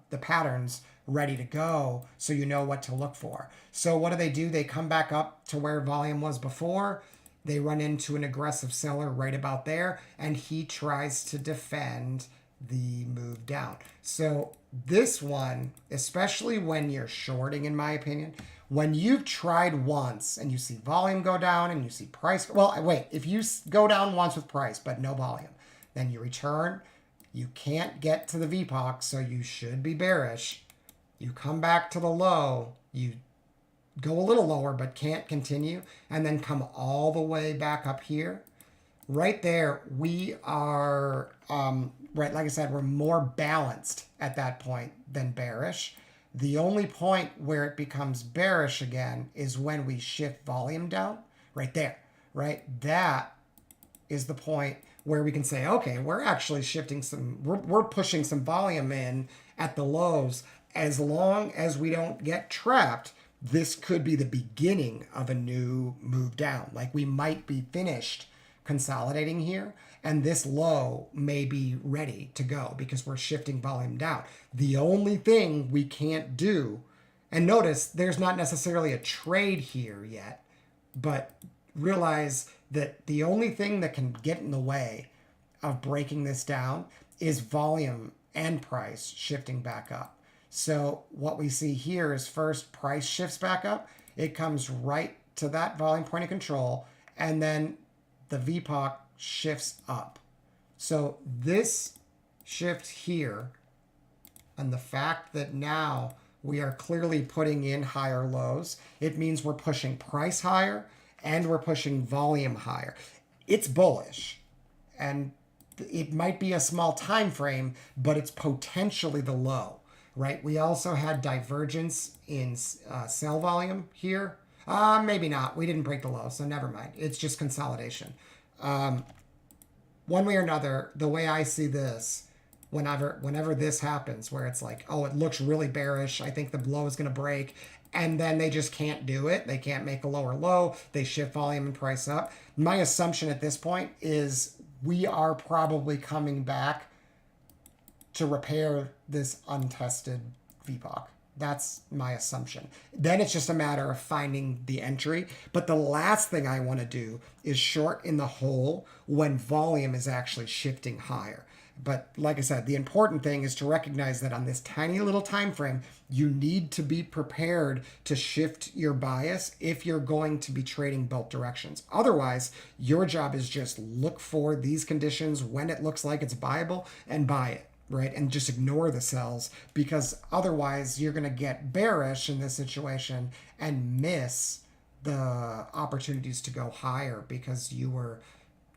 the patterns ready to go, so you know what to look for. So what do? They come back up to where volume was before. They run into an aggressive seller right about there, and he tries to defend the move down. So this one, especially when you're shorting, in my opinion, when you've tried once and you see volume go down and you see price, well, wait, if you go down once with price but no volume, then you return, you can't get to the VPOC, so you should be bearish. You come back to the low, you go a little lower but can't continue, and then come all the way back up here. Right there, we are, right, like I said, we're more balanced at that point than bearish. The only point where it becomes bearish again is when we shift volume down, right there, right? That is the point where we can say, okay, we're actually shifting we're pushing some volume in at the lows. As long as we don't get trapped, this could be the beginning of a new move down. Like, we might be finished consolidating here, and this low may be ready to go because we're shifting volume down. The only thing we can't do, and notice there's not necessarily a trade here yet, but realize that the only thing that can get in the way of breaking this down is volume and price shifting back up. So what we see here is first price shifts back up, it comes right to that volume point of control, and then the VPOC shifts up. So this shift here, and the fact that now we are clearly putting in higher lows, it means we're pushing price higher and we're pushing volume higher. It's bullish, and it might be a small time frame, but it's potentially the low, right? We also had divergence in sell volume here. Maybe not. We didn't break the low, so never mind. It's just consolidation. One way or another, the way I see this, whenever this happens, where it's like, oh, it looks really bearish, I think the low is going to break, and then they just can't do it. They can't make a lower low. They shift volume and price up. My assumption at this point is we are probably coming back to repair this untested VPOC. That's my assumption. Then it's just a matter of finding the entry. But the last thing I want to do is short in the hole when volume is actually shifting higher. But like I said, the important thing is to recognize that on this tiny little time frame, you need to be prepared to shift your bias if you're going to be trading both directions. Otherwise, your job is just look for these conditions when it looks like it's buyable and buy it, right? And just ignore the sells, because otherwise you're going to get bearish in this situation and miss the opportunities to go higher because you were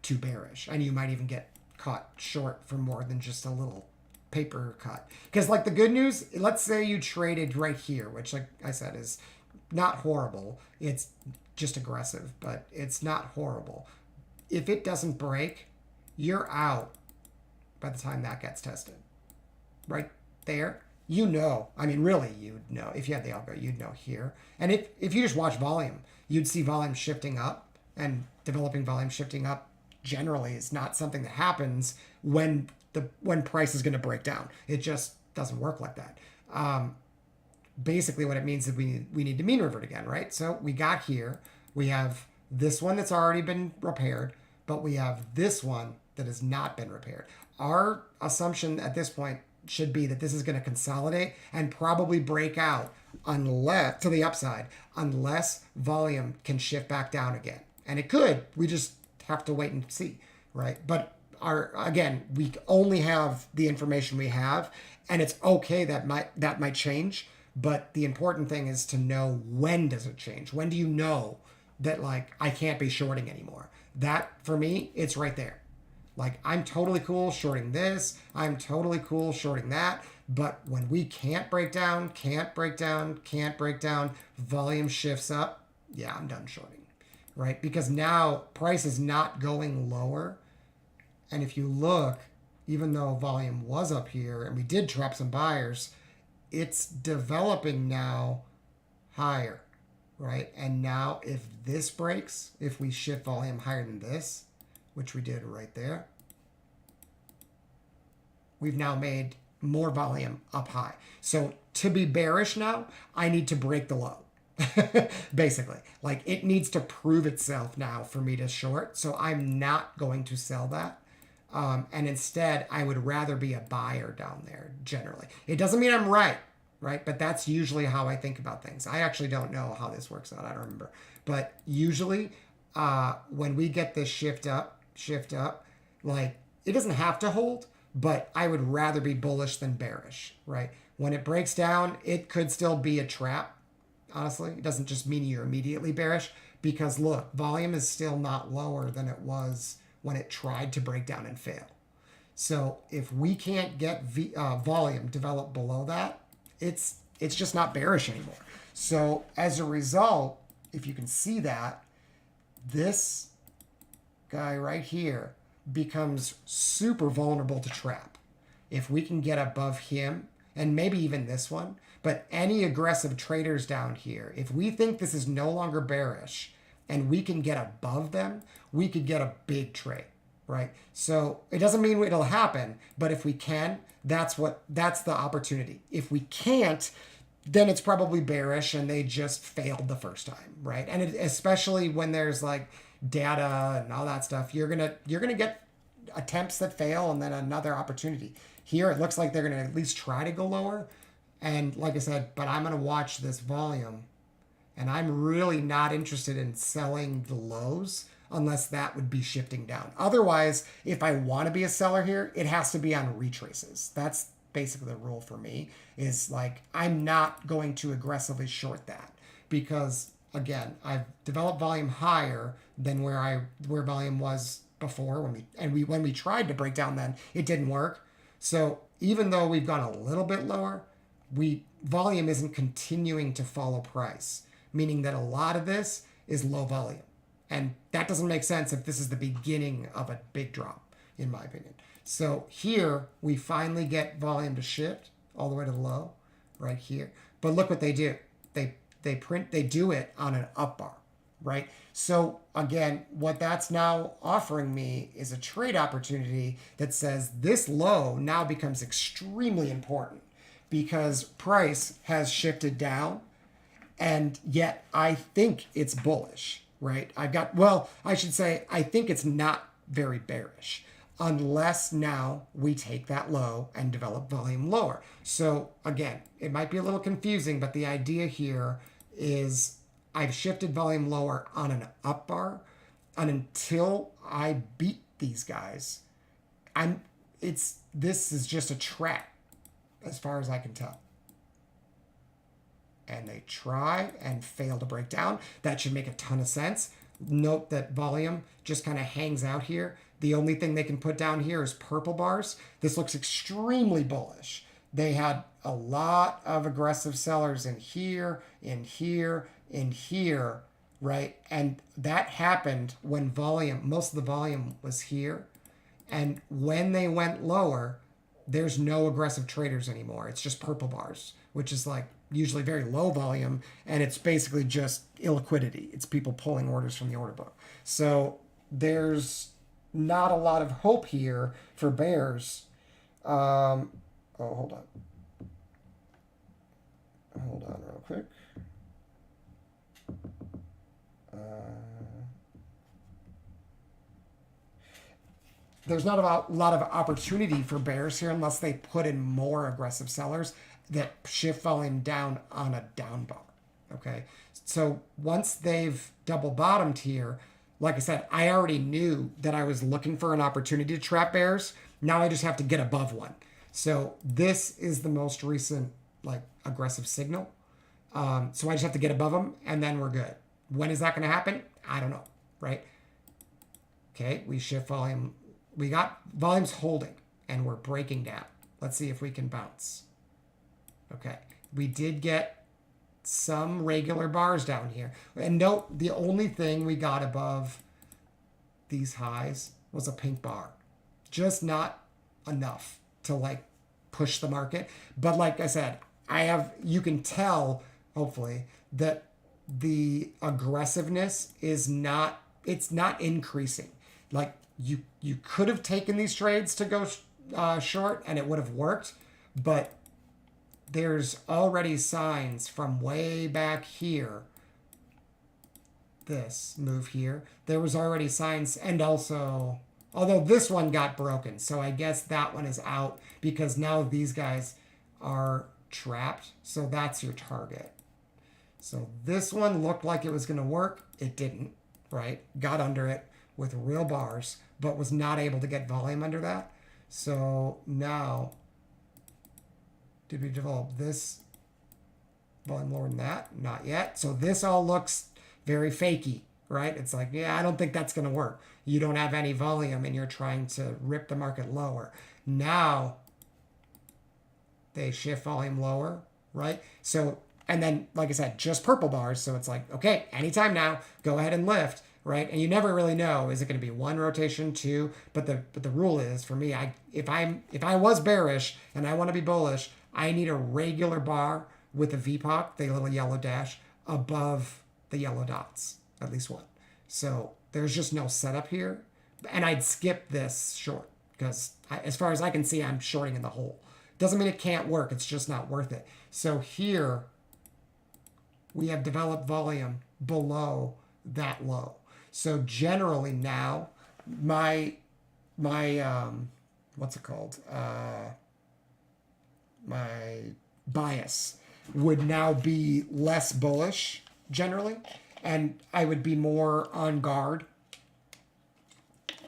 too bearish, and you might even get caught short for more than just a little paper cut. Because like the good news, let's say you traded right here, which like I said is not horrible. It's just aggressive, but it's not horrible. If it doesn't break, you're out by the time that gets tested. Right there, you know, I mean, really, you'd know. If you had the algo, you'd know here. And if you just watch volume, you'd see volume shifting up, and developing volume shifting up generally is not something that happens when price is going to break down. It just doesn't work like that. Basically, what it means is we need to mean revert again, right? So we got here. We have this one that's already been repaired, but we have this one that has not been repaired. Our assumption at this point should be that this is going to consolidate and probably break out unless to the upside, unless volume can shift back down again. And it could. We just have to wait and see, right? But we only have the information we have, and it's okay that might change. But the important thing is to know, when does it change? When do you know that, like, I can't be shorting anymore? That, for me, it's right there. Like, I'm totally cool shorting this. I'm totally cool shorting that. But when we can't break down, volume shifts up, yeah, I'm done shorting, right? Because now price is not going lower. And if you look, even though volume was up here and we did trap some buyers, it's developing now higher, right? And now if this breaks, if we shift volume higher than this, which we did right there, we've now made more volume up high. So to be bearish now, I need to break the low. Basically, like, it needs to prove itself now for me to short. So I'm not going to sell that. And instead, I would rather be a buyer down there generally. It doesn't mean I'm right? But that's usually how I think about things. I actually don't know how this works out. I don't remember. But usually when we get this shift up, like, it doesn't have to hold, but I would rather be bullish than bearish, right? When it breaks down, it could still be a trap. Honestly, it doesn't just mean you're immediately bearish, because look, volume is still not lower than it was when it tried to break down and fail. So if we can't get volume developed below that, it's just not bearish anymore. So as a result, if you can see that, this guy right here becomes super vulnerable to trap. If we can get above him, and maybe even this one, but any aggressive traders down here, if we think this is no longer bearish and we can get above them, we could get a big trade, right? So it doesn't mean it'll happen, but if we can, that's the opportunity. If we can't, then it's probably bearish and they just failed the first time, right? And especially when there's like data and all that stuff, you're gonna get attempts that fail and then another opportunity. Here it looks like they're gonna at least try to go lower. And like I said, but I'm gonna watch this volume, and I'm really not interested in selling the lows unless that would be shifting down. Otherwise, if I want to be a seller here, it has to be on retraces. That's basically the rule for me, is like, I'm not going to aggressively short that, because again, I've developed volume higher than where volume was before when we tried to break down, then it didn't work. So even though we've gone a little bit lower, volume isn't continuing to follow price, meaning that a lot of this is low volume. And that doesn't make sense if this is the beginning of a big drop, in my opinion. So here we finally get volume to shift all the way to the low right here. But look what they do. They do it on an up bar, right? So again, what that's now offering me is a trade opportunity that says this low now becomes extremely important, because price has shifted down, and yet I think it's bullish, right? Well, I should say, I think it's not very bearish unless now we take that low and develop volume lower. So again, it might be a little confusing, but the idea here is I've shifted volume lower on an up bar, and until I beat these guys, this is just a trap as far as I can tell. And they try and fail to break down. That should make a ton of sense. Note that volume just kind of hangs out here. The only thing they can put down here is purple bars. This looks extremely bullish. They had a lot of aggressive sellers in here, in here, in here, right? And that happened when most of the volume was here. And when they went lower, there's no aggressive traders anymore. It's just purple bars, which is like usually very low volume, and it's basically just illiquidity. It's people pulling orders from the order book. So there's not a lot of hope here for bears. Hold on real quick. There's not a lot of opportunity for bears here unless they put in more aggressive sellers that shift volume down on a down bar. Okay, so once they've double bottomed here, like I said, I already knew that I was looking for an opportunity to trap bears. Now I just have to get above one. So this is the most recent like aggressive signal. So I just have to get above them, and then we're good. When is that going to happen? I don't know, right? Okay, we shift volume. We got volumes holding, and we're breaking down. Let's see if we can bounce. Okay, we did get some regular bars down here. And note, the only thing we got above these highs was a pink bar. Just not enough to like push the market. But like I said, you can tell, hopefully, that the aggressiveness it's not increasing. Like you could have taken these trades to go short and it would have worked, but there's already signs from way back here. This move here, there was already signs, and also, although this one got broken, so I guess that one is out because now these guys are trapped. So that's your target. So this one looked like it was going to work. It didn't, right? Got under it with real bars, but was not able to get volume under that. So now, did we develop this volume lower than that? Not yet. So this all looks very fakey, right? It's like, yeah, I don't think that's going to work. You don't have any volume and you're trying to rip the market lower. Now they shift volume lower, right? So, and then, like I said, just purple bars. So it's like, okay, anytime now, go ahead and lift, right? And you never really know, is it going to be one rotation, two? But the rule is, for me, if I was bearish and I want to be bullish, I need a regular bar with a VPOC, the little yellow dash, above the yellow dots, at least one. So there's just no setup here. And I'd skip this short because as far as I can see, I'm shorting in the hole. Doesn't mean it can't work. It's just not worth it. So here we have developed volume below that low. So generally now my what's it called? My bias would now be less bullish generally, and I would be more on guard.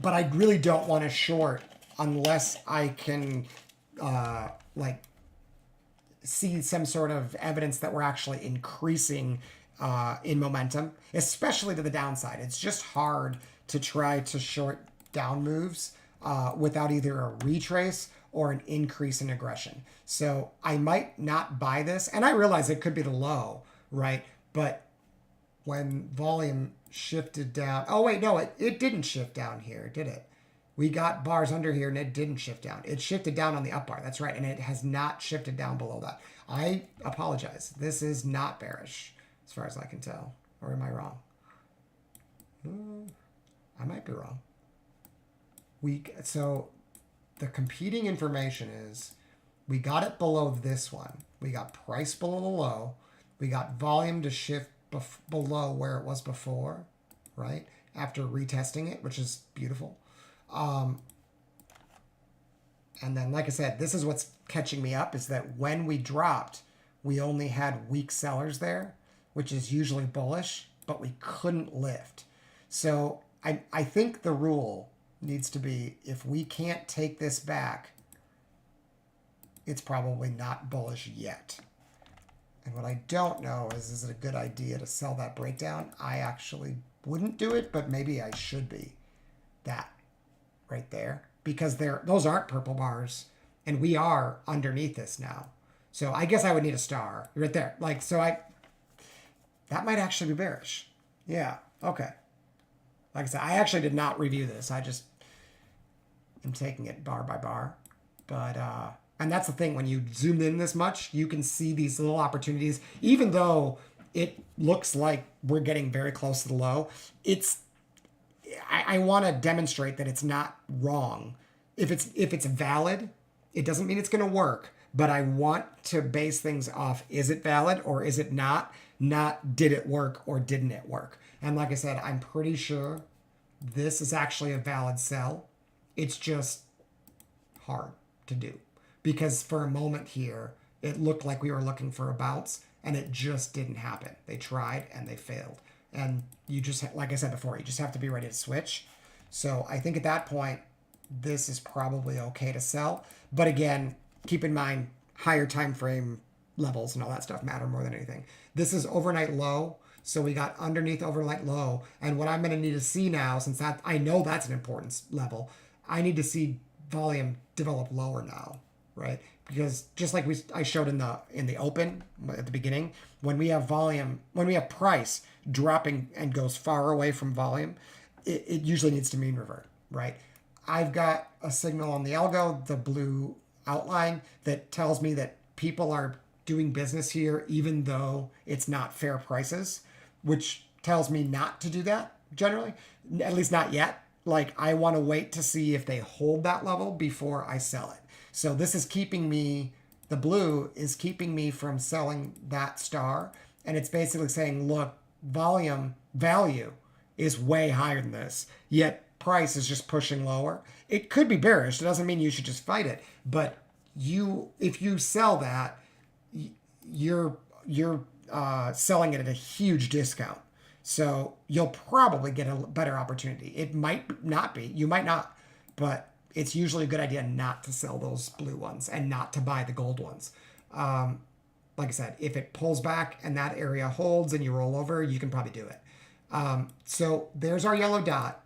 But I really don't want to short unless I can like see some sort of evidence that we're actually increasing in momentum, especially to the downside. It's just hard to try to short down moves without either a retrace or an increase in aggression. So I might not buy this, and I realize it could be the low, right? But when volume shifted down, oh wait, no, it didn't shift down here, did it? We got bars under here and it didn't shift down. It shifted down on the up bar, that's right, and it has not shifted down below that. I apologize. This is not bearish, as far as I can tell. Or am I wrong? I might be wrong. So the competing information is We got it below this one. We got price below the low. We got volume to shift below where it was before, right? After retesting it, which is beautiful. And then, like I said, this is what's catching me up, is that when we dropped, we only had weak sellers there, which is usually bullish, but we couldn't lift. So I think the rule needs to be, if we can't take this back, it's probably not bullish yet. And what I don't know is it a good idea to sell that breakdown? I actually wouldn't do it, but maybe I should be. That right there. Because those aren't purple bars, and we are underneath this now. So I guess I would need a star right there. Like, so that might actually be bearish. Yeah, okay. Like I said, I actually did not review this. I just am taking it bar by bar. But, and that's the thing, when you zoom in this much, you can see these little opportunities. Even though it looks like we're getting very close to the low, I want to demonstrate that it's not wrong. If it's valid, it doesn't mean it's going to work, but I want to base things off, is it valid or is it not? Not did it work or didn't it work? And like I said, I'm pretty sure this is actually a valid sell. It's just hard to do, because for a moment here, it looked like we were looking for a bounce and it just didn't happen. They tried and they failed. And you just, like I said before, you just have to be ready to switch. So I think at that point, this is probably okay to sell. But again, keep in mind, higher time frame levels and all that stuff matter more than anything. This is overnight low. So we got underneath overnight low. And what I'm going to need to see now, since that I know that's an important level, I need to see volume develop lower now, right? Because just like I showed in the open at the beginning, when we have volume, when we have price dropping and goes far away from volume, it usually needs to mean revert, right? I've got a signal on the algo, the blue outline, that tells me that people are doing business here even though it's not fair prices, which tells me not to do that generally, at least not yet. Like, I want to wait to see if they hold that level before I sell it. So this is keeping me, the blue is keeping me from selling that star. And it's basically saying, look, value is way higher than this, yet price is just pushing lower. It could be bearish. It doesn't mean you should just fight it. But if you sell that, you're selling it at a huge discount. So you'll probably get a better opportunity. It might not be. You might not. But it's usually a good idea not to sell those blue ones and not to buy the gold ones. Like I said, if it pulls back and that area holds and you roll over, you can probably do it. So there's our yellow dot,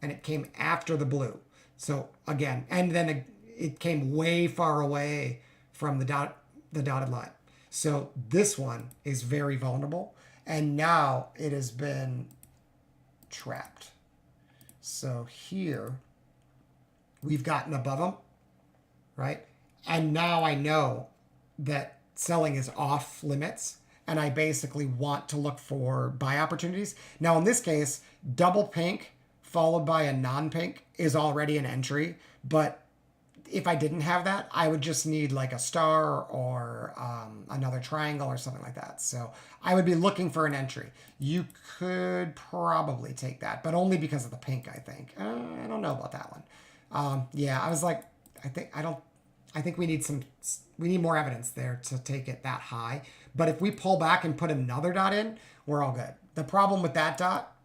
and it came after the blue. So again, and then it came way far away from the dotted line. So this one is very vulnerable, and now it has been trapped. So here we've gotten above them, right? And now I know that selling is off limits, and I basically want to look for buy opportunities. Now in this case, double pink followed by a non-pink is already an entry, but if I didn't have that, I would just need like a star or another triangle or something like that. So I would be looking for an entry. You could probably take that, but only because of the pink, I think. I don't know about that one. Yeah, I was like, I think we need more evidence there to take it that high. But if we pull back and put another dot in, we're all good. The problem with that dot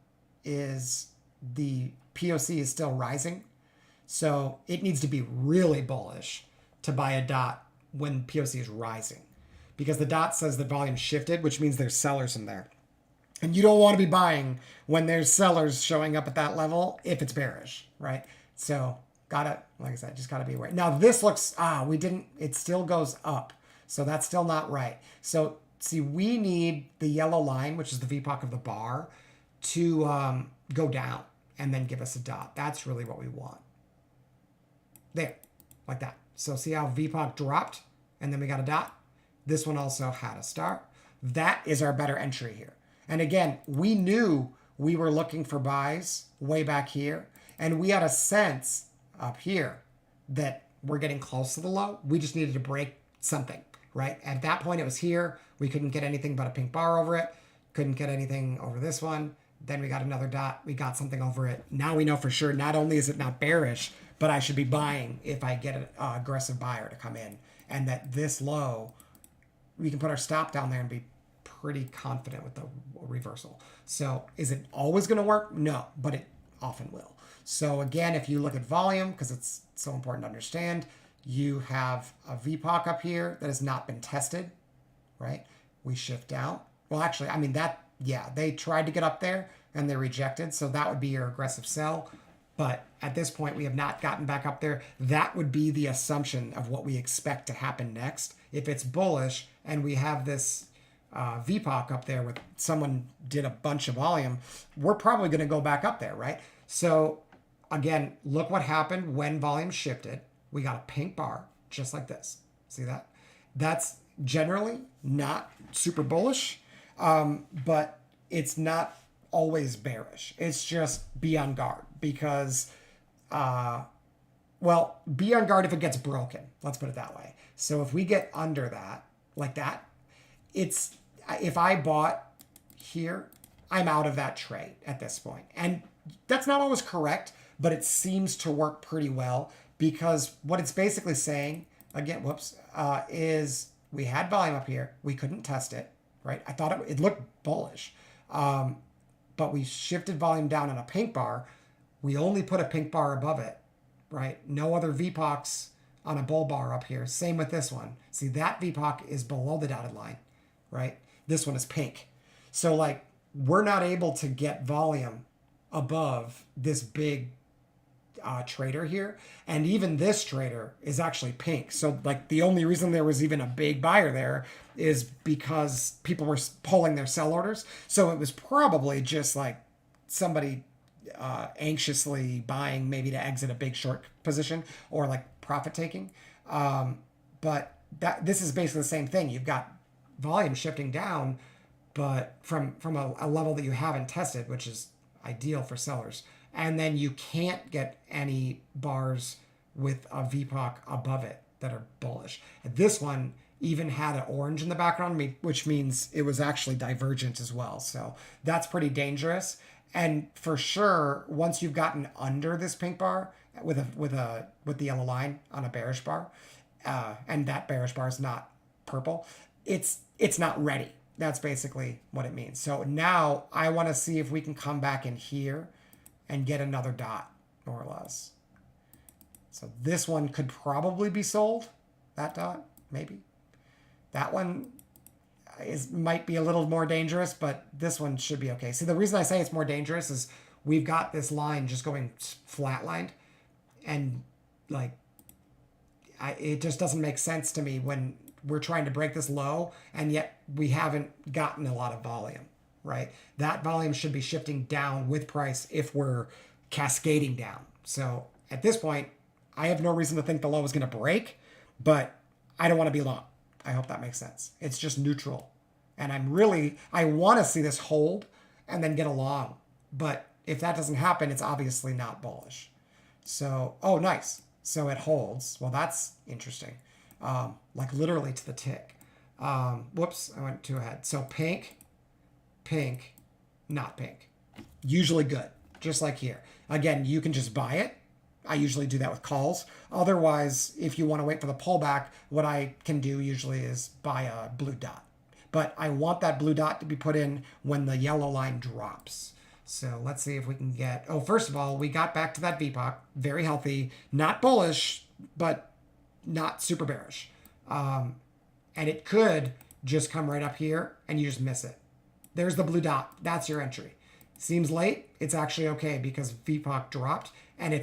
is the POC is still rising. So it needs to be really bullish to buy a dot when POC is rising, because the dot says the volume shifted, which means there's sellers in there. And you don't want to be buying when there's sellers showing up at that level if it's bearish, right? So like I said, just gotta be aware. Now this looks, it still goes up. So that's still not right. So see, we need the yellow line, which is the VPOC of the bar, to go down and then give us a dot. That's really what we want. There, like that. So see how VPOC dropped and then we got a dot? This one also had a star. That is our better entry here. And again, we knew we were looking for buys way back here. And we had a sense up here that we're getting close to the low. We just needed to break something, right? At that point, it was here. We couldn't get anything but a pink bar over it. Couldn't get anything over this one. Then we got another dot. We got something over it. Now we know for sure, not only is it not bearish, but I should be buying if I get an aggressive buyer to come in. And that this low, we can put our stop down there and be pretty confident with the reversal. So is it always going to work? No, but it often will. So again, if you look at volume, because it's so important to understand, you have a VPOC up here that has not been tested, right? We shift down. Well, actually, I mean, they tried to get up there and they rejected. So that would be your aggressive sell. But at this point, we have not gotten back up there. That would be the assumption of what we expect to happen next. If it's bullish and we have this VPOC up there with someone did a bunch of volume, we're probably going to go back up there, right? So again, look what happened when volume shifted. We got a pink bar just like this. See that? That's generally not super bullish, but it's not always bearish. It's just be on guard because, be on guard if it gets broken. Let's put it that way. So if we get under that, like that, if I bought here, I'm out of that trade at this point. And that's not always correct, but it seems to work pretty well because what it's basically saying, again, is we had volume up here. We couldn't test it, right? I thought it looked bullish, but we shifted volume down on a pink bar. We only put a pink bar above it, right? No other VPOCs on a bull bar up here. Same with this one. See, that VPOC is below the dotted line, right? This one is pink. So like we're not able to get volume above this big trader here. And even this trader is actually pink. So like the only reason there was even a big buyer there is because people were pulling their sell orders. So it was probably just like somebody anxiously buying maybe to exit a big short position or like profit taking. But this is basically the same thing. You've got volume shifting down, but from a level that you haven't tested, which is ideal for sellers. And then you can't get any bars with a VPOC above it that are bullish. This one even had an orange in the background, which means it was actually divergent as well. So that's pretty dangerous. And for sure, once you've gotten under this pink bar with the yellow line on a bearish bar, and that bearish bar is not purple, it's not ready. That's basically what it means. So now I want to see if we can come back in here and get another dot, more or less. So this one could probably be sold. That dot, maybe. That one might be a little more dangerous, but this one should be okay. See, the reason I say it's more dangerous is we've got this line just going flatlined, and like it just doesn't make sense to me when we're trying to break this low, and yet we haven't gotten a lot of volume, right? That volume should be shifting down with price if we're cascading down. So at this point, I have no reason to think the low is going to break, but I don't want to be long. I hope that makes sense. It's just neutral. And I want to see this hold and then get a long. But if that doesn't happen, it's obviously not bullish. So, oh, nice. So it holds. Well, that's interesting. Like literally to the tick. Whoops, I went too ahead. So pink, not pink. Usually good, just like here. Again, you can just buy it. I usually do that with calls. Otherwise, if you want to wait for the pullback, what I can do usually is buy a blue dot. But I want that blue dot to be put in when the yellow line drops. So let's see if we can get... Oh, first of all, we got back to that VPOC. Very healthy. Not bullish, but not super bearish. And it could just come right up here and you just miss it. There's the blue dot. That's your entry. Seems late. It's actually okay because VPOC dropped and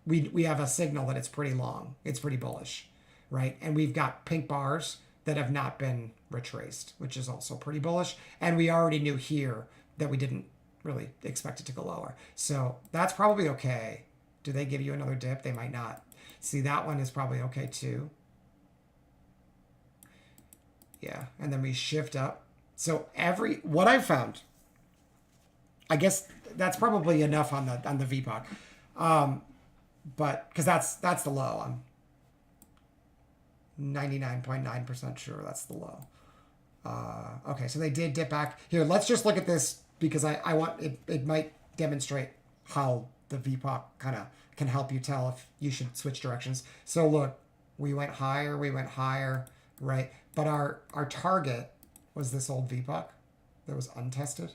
we have a signal that it's pretty long. It's pretty bullish, right? And we've got pink bars that have not been retraced, which is also pretty bullish. And we already knew here that we didn't really expect it to go lower. So that's probably okay. Do they give you another dip? They might not. See, that one is probably okay too. Yeah, and then we shift up. So what I've found, I guess that's probably enough on the VPOC. But because that's the low. 99.9% sure that's the low. Okay, so they did dip back. Here, let's just look at this because I want it might demonstrate how the VPOC kind of can help you tell if you should switch directions. So look, we went higher, right? But our target was this old VPOC that was untested.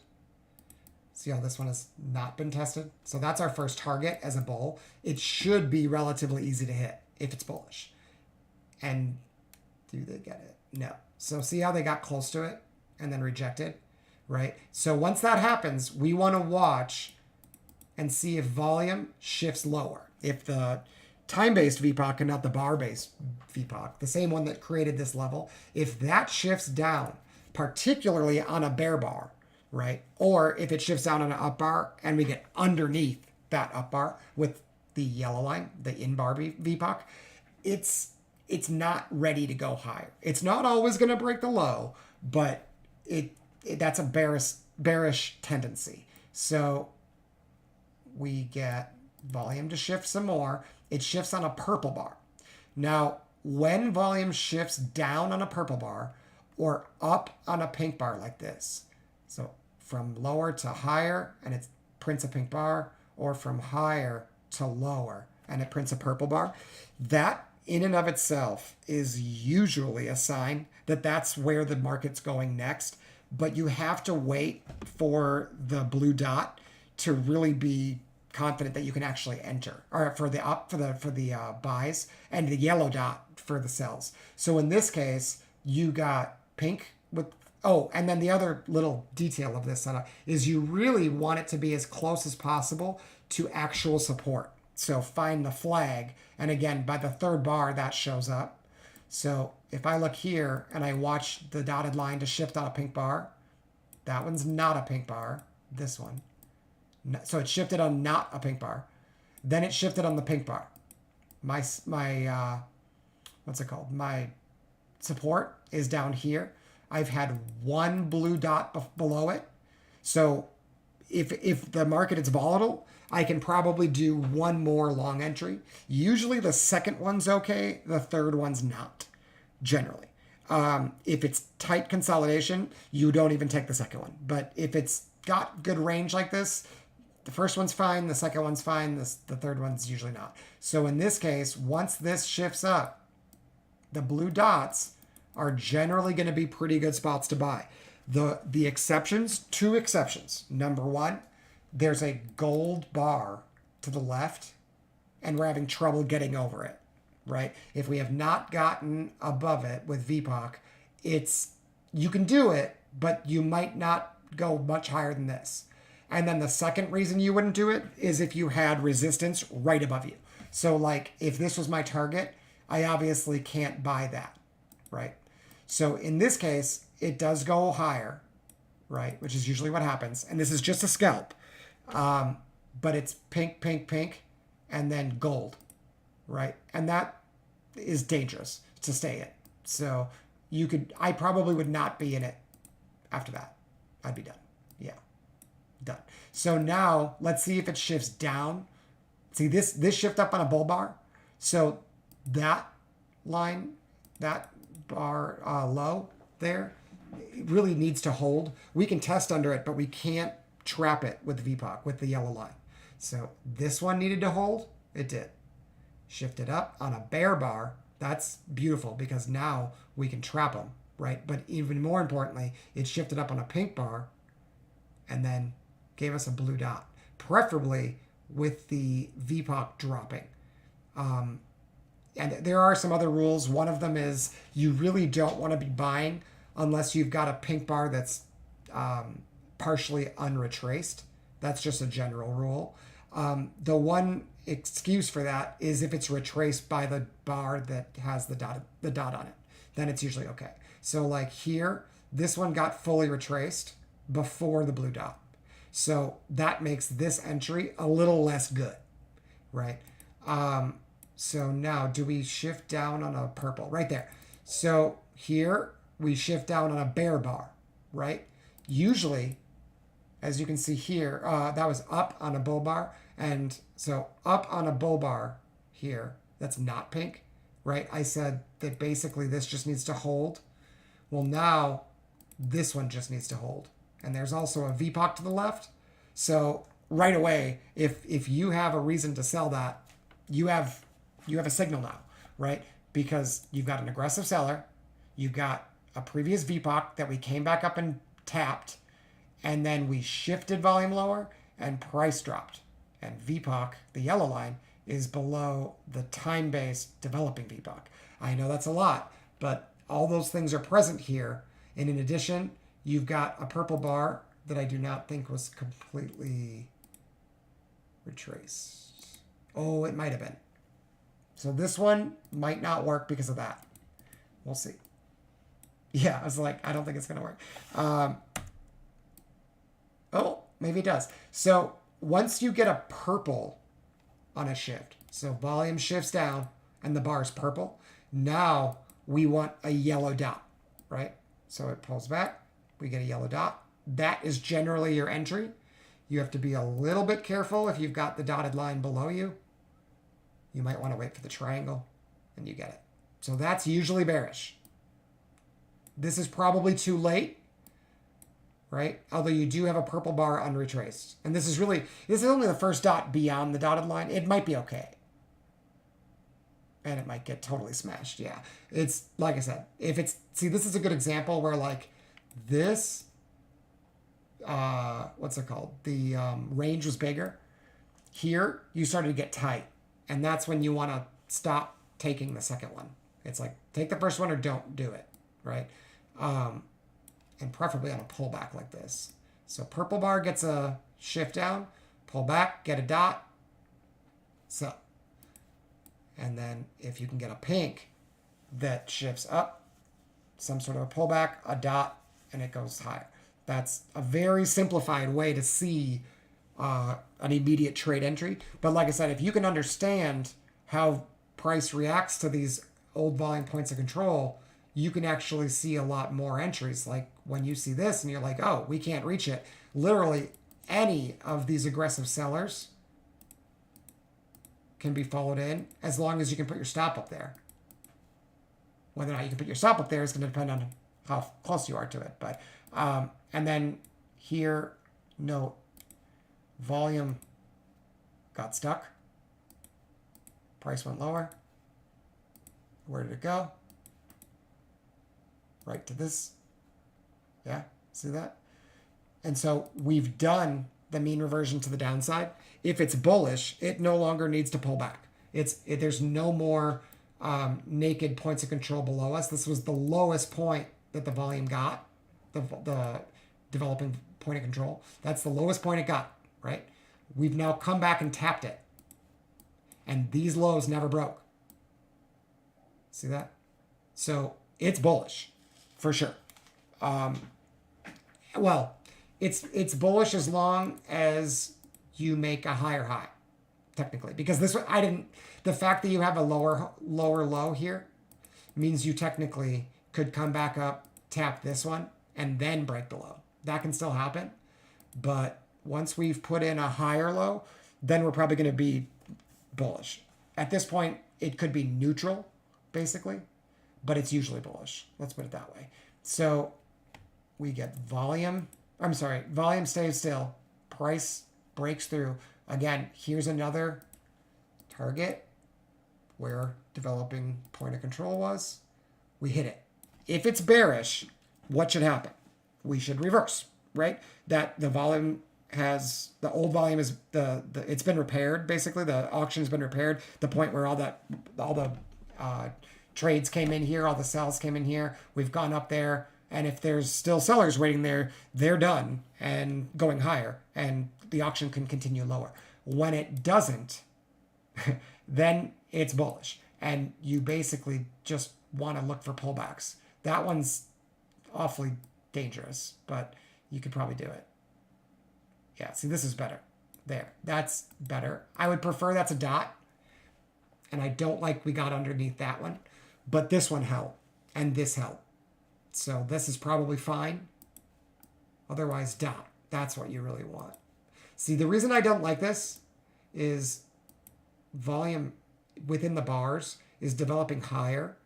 See how this one has not been tested? So that's our first target as a bull. It should be relatively easy to hit if it's bullish. And do they get it? No. So see how they got close to it and then rejected, right? So once that happens, we want to watch and see if volume shifts lower. If the time-based VPOC and not the bar-based VPOC, the same one that created this level, if that shifts down, particularly on a bear bar, right? Or if it shifts down on an up bar and we get underneath that up bar with the yellow line, the in-bar VPOC, it's not ready to go higher. It's not always going to break the low, but that's a bearish tendency. So we get volume to shift some more. It shifts on a purple bar. Now, when volume shifts down on a purple bar or up on a pink bar like this, so from lower to higher and it prints a pink bar, or from higher to lower and it prints a purple bar, that in and of itself is usually a sign that that's where the market's going next. But you have to wait for the blue dot to really be confident that you can actually enter, or for the buys, and the yellow dot for the sells. So in this case, you got pink with, and then the other little detail of this setup is you really want it to be as close as possible to actual support. So find the flag, and again, by the third bar, that shows up. So if I look here and I watch the dotted line to shift on a pink bar, that one's not a pink bar, this one. So it shifted on not a pink bar. Then it shifted on the pink bar. My what's it called? My support is down here. I've had one blue dot below it. So if the market is volatile, I can probably do one more long entry. Usually the second one's okay. The third one's not, generally. If it's tight consolidation, you don't even take the second one. But if it's got good range like this, the first one's fine, the second one's fine, the third one's usually not. So in this case, once this shifts up, the blue dots are generally going to be pretty good spots to buy. The exceptions, two exceptions. Number one, there's a gold bar to the left, and we're having trouble getting over it, right? If we have not gotten above it with VPOC, you can do it, but you might not go much higher than this. And then the second reason you wouldn't do it is if you had resistance right above you. So like if this was my target, I obviously can't buy that, right? So in this case, it does go higher, right? Which is usually what happens. And this is just a scalp. But it's pink, pink, pink, and then gold, right? And that is dangerous to stay in. So I probably would not be in it after that. I'd be done. Yeah. Done. So now let's see if it shifts down. See this shift up on a bull bar. So that line, that bar low there, it really needs to hold. We can test under it, but we can't trap it with VPOC, with the yellow line. So this one needed to hold. It did. Shifted up on a bear bar. That's beautiful because now we can trap them, right? But even more importantly, it shifted up on a pink bar and then gave us a blue dot, preferably with the VPOC dropping. And there are some other rules. One of them is you really don't want to be buying unless you've got a pink bar that's partially unretraced. That's just a general rule. The one excuse for that is if it's retraced by the bar that has the dot on it, then it's usually okay. So like here, this one got fully retraced before the blue dot. So that makes this entry a little less good, right? So now do we shift down on a purple? Right there. So here we shift down on a bear bar, right? Usually, as you can see here, that was up on a bull bar. And so up on a bull bar here, that's not pink. right? I said that basically this just needs to hold. Well, now this one just needs to hold. And there's also a VPOC to the left. So right away, if you have a reason to sell that, you have a signal now, right? Because you've got an aggressive seller, you've got a previous VPOC that we came back up and tapped, and then we shifted volume lower and price dropped. And VPOC, the yellow line, is below the time-based developing VPOC. I know that's a lot, but all those things are present here. And in addition, you've got a purple bar that I do not think was completely retraced. Oh, it might have been. So this one might not work because of that. We'll see. Yeah, I was like, I don't think it's going to work. Oh, maybe it does. So once you get a purple on a shift, so volume shifts down and the bar is purple, now we want a yellow dot, right? So it pulls back, we get a yellow dot. That is generally your entry. You have to be a little bit careful if you've got the dotted line below you. You might want to wait for the triangle and you get it. So that's usually bearish. This is probably too late, right? Although you do have a purple bar unretraced. And this is only the first dot beyond the dotted line. It might be okay. And it might get totally smashed. Yeah. It's like I said, see, this is a good example where like this, what's it called? The range was bigger. Here, you started to get tight. And that's when you want to stop taking the second one. It's like, take the first one or don't do it, right? And preferably on a pullback like this. So purple bar gets a shift down, pull back, get a dot, so. And then if you can get a pink that shifts up, some sort of a pullback, a dot, and it goes higher. That's a very simplified way to see an immediate trade entry. But like I said, if you can understand how price reacts to these old volume points of control, you can actually see a lot more entries. Like when you see this and you're like, oh, we can't reach it. Literally any of these aggressive sellers can be followed in as long as you can put your stop up there. Whether or not you can put your stop up there is going to depend on how close you are to it. But and then here, note, volume got stuck. Price went lower. Where did it go? Right to this. Yeah, see that? And so we've done the mean reversion to the downside. If it's bullish, it no longer needs to pull back. There's no more naked points of control below us. This was the lowest point that the volume got, the developing point of control. That's the lowest point it got, right? We've now come back and tapped it. And these lows never broke. See that? So it's bullish, for sure. Well, it's bullish as long as you make a higher high, technically, because the fact that you have a lower low here means you technically could come back up, tap this one, and then break the low. That can still happen, but once we've put in a higher low, then we're probably going to be bullish. At this point, it could be neutral, basically, but it's usually bullish. Let's put it that way. So we get volume stays still, price breaks through. Again, here's another target where developing point of control was. We hit it. If it's bearish, what should happen? We should reverse, right? That the volume the old volume is it's been repaired, basically. The auction's been repaired. The point where all the trades came in here, all the sells came in here. We've gone up there. And if there's still sellers waiting there, they're done and going higher, and the auction can continue lower. When it doesn't, then it's bullish, and you basically just want to look for pullbacks. That one's awfully dangerous, but you could probably do it. Yeah, see, this is better. There, that's better. I would prefer that's a dot, and I don't like we got underneath that one, but this one held, and this held. So this is probably fine. Otherwise, dot. That's what you really want. See, the reason I don't like this is volume within the bars is developing higher,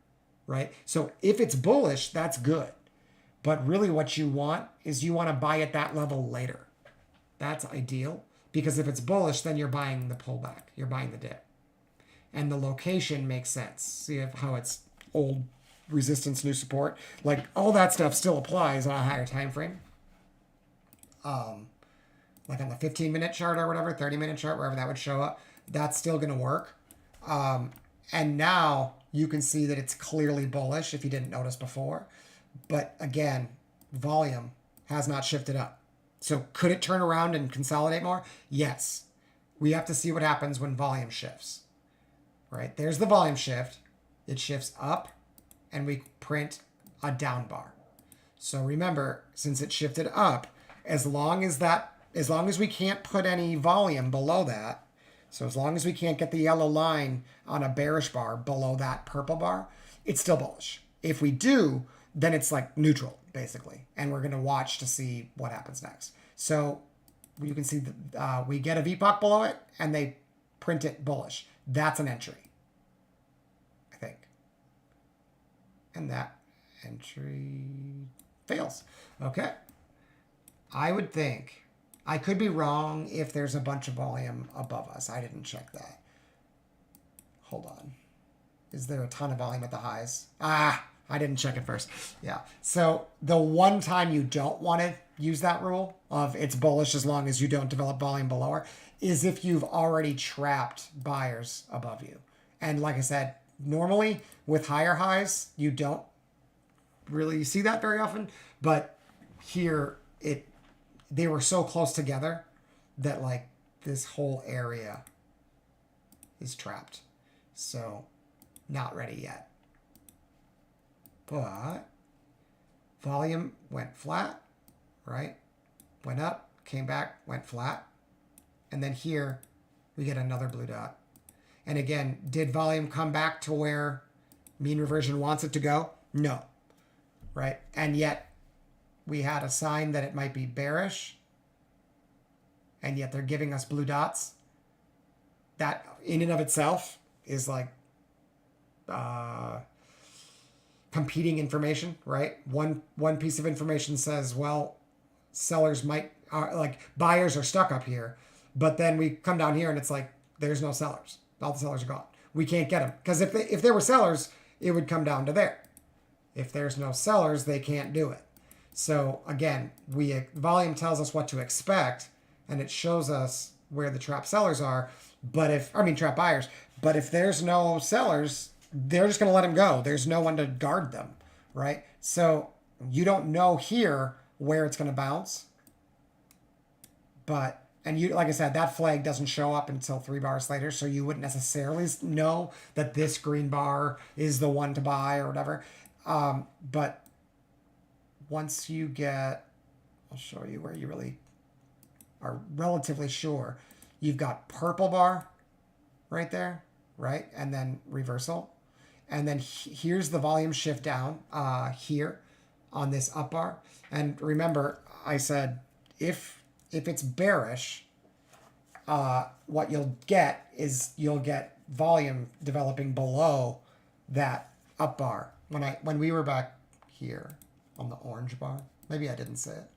right? So if it's bullish, that's good. But really what you want is you want to buy at that level later. That's ideal, because if it's bullish, then you're buying the pullback. You're buying the dip. And the location makes sense. See how it's old resistance, new support? Like all that stuff still applies on a higher time frame. Like on the 15-minute chart or whatever, 30-minute chart, wherever that would show up, that's still going to work. And now you can see that it's clearly bullish if you didn't notice before. But again, volume has not shifted up. So could it turn around and consolidate more? Yes. We have to see what happens when volume shifts. Right? There's the volume shift. It shifts up and we print a down bar. So remember, since it shifted up, as long as we can't put any volume below that, so as long as we can't get the yellow line on a bearish bar below that purple bar, it's still bullish. If we do, then it's like neutral, basically. And we're going to watch to see what happens next. So you can see that we get a VPOC below it, and they print it bullish. That's an entry, I think. And that entry fails. Okay. I would think, I could be wrong if there's a bunch of volume above us. I didn't check that. Hold on. Is there a ton of volume at the highs? I didn't check it first. Yeah. So the one time you don't want to use that rule of it's bullish as long as you don't develop volume below her is if you've already trapped buyers above you. And like I said, normally with higher highs, you don't really see that very often. But here, they were so close together that like this whole area is trapped. So not ready yet. But volume went flat, right? Went up, came back, went flat. And then here we get another blue dot. And again, did volume come back to where mean reversion wants it to go? No, right? And yet we had a sign that it might be bearish, and yet they're giving us blue dots. That in and of itself is like competing information, right? One piece of information says, well, sellers might, like buyers are stuck up here, but then we come down here and it's like, there's no sellers. All the sellers are gone. We can't get them. Because if there were sellers, it would come down to there. If there's no sellers, they can't do it. So again, volume tells us what to expect, and it shows us where the trap sellers are. Trap buyers. But if there's no sellers, they're just going to let them go. There's no one to guard them, right? So you don't know here where it's going to bounce. Like I said, that flag doesn't show up until 3 bars later, so you wouldn't necessarily know that this green bar is the one to buy or whatever. But once you get, I'll show you where you really are relatively sure. You've got purple bar right there, right? And then reversal. And then here's the volume shift down here on this up bar. And remember, I said if it's bearish, what you'll get is you'll get volume developing below that up bar. When we were back here on the orange bar, maybe I didn't say it,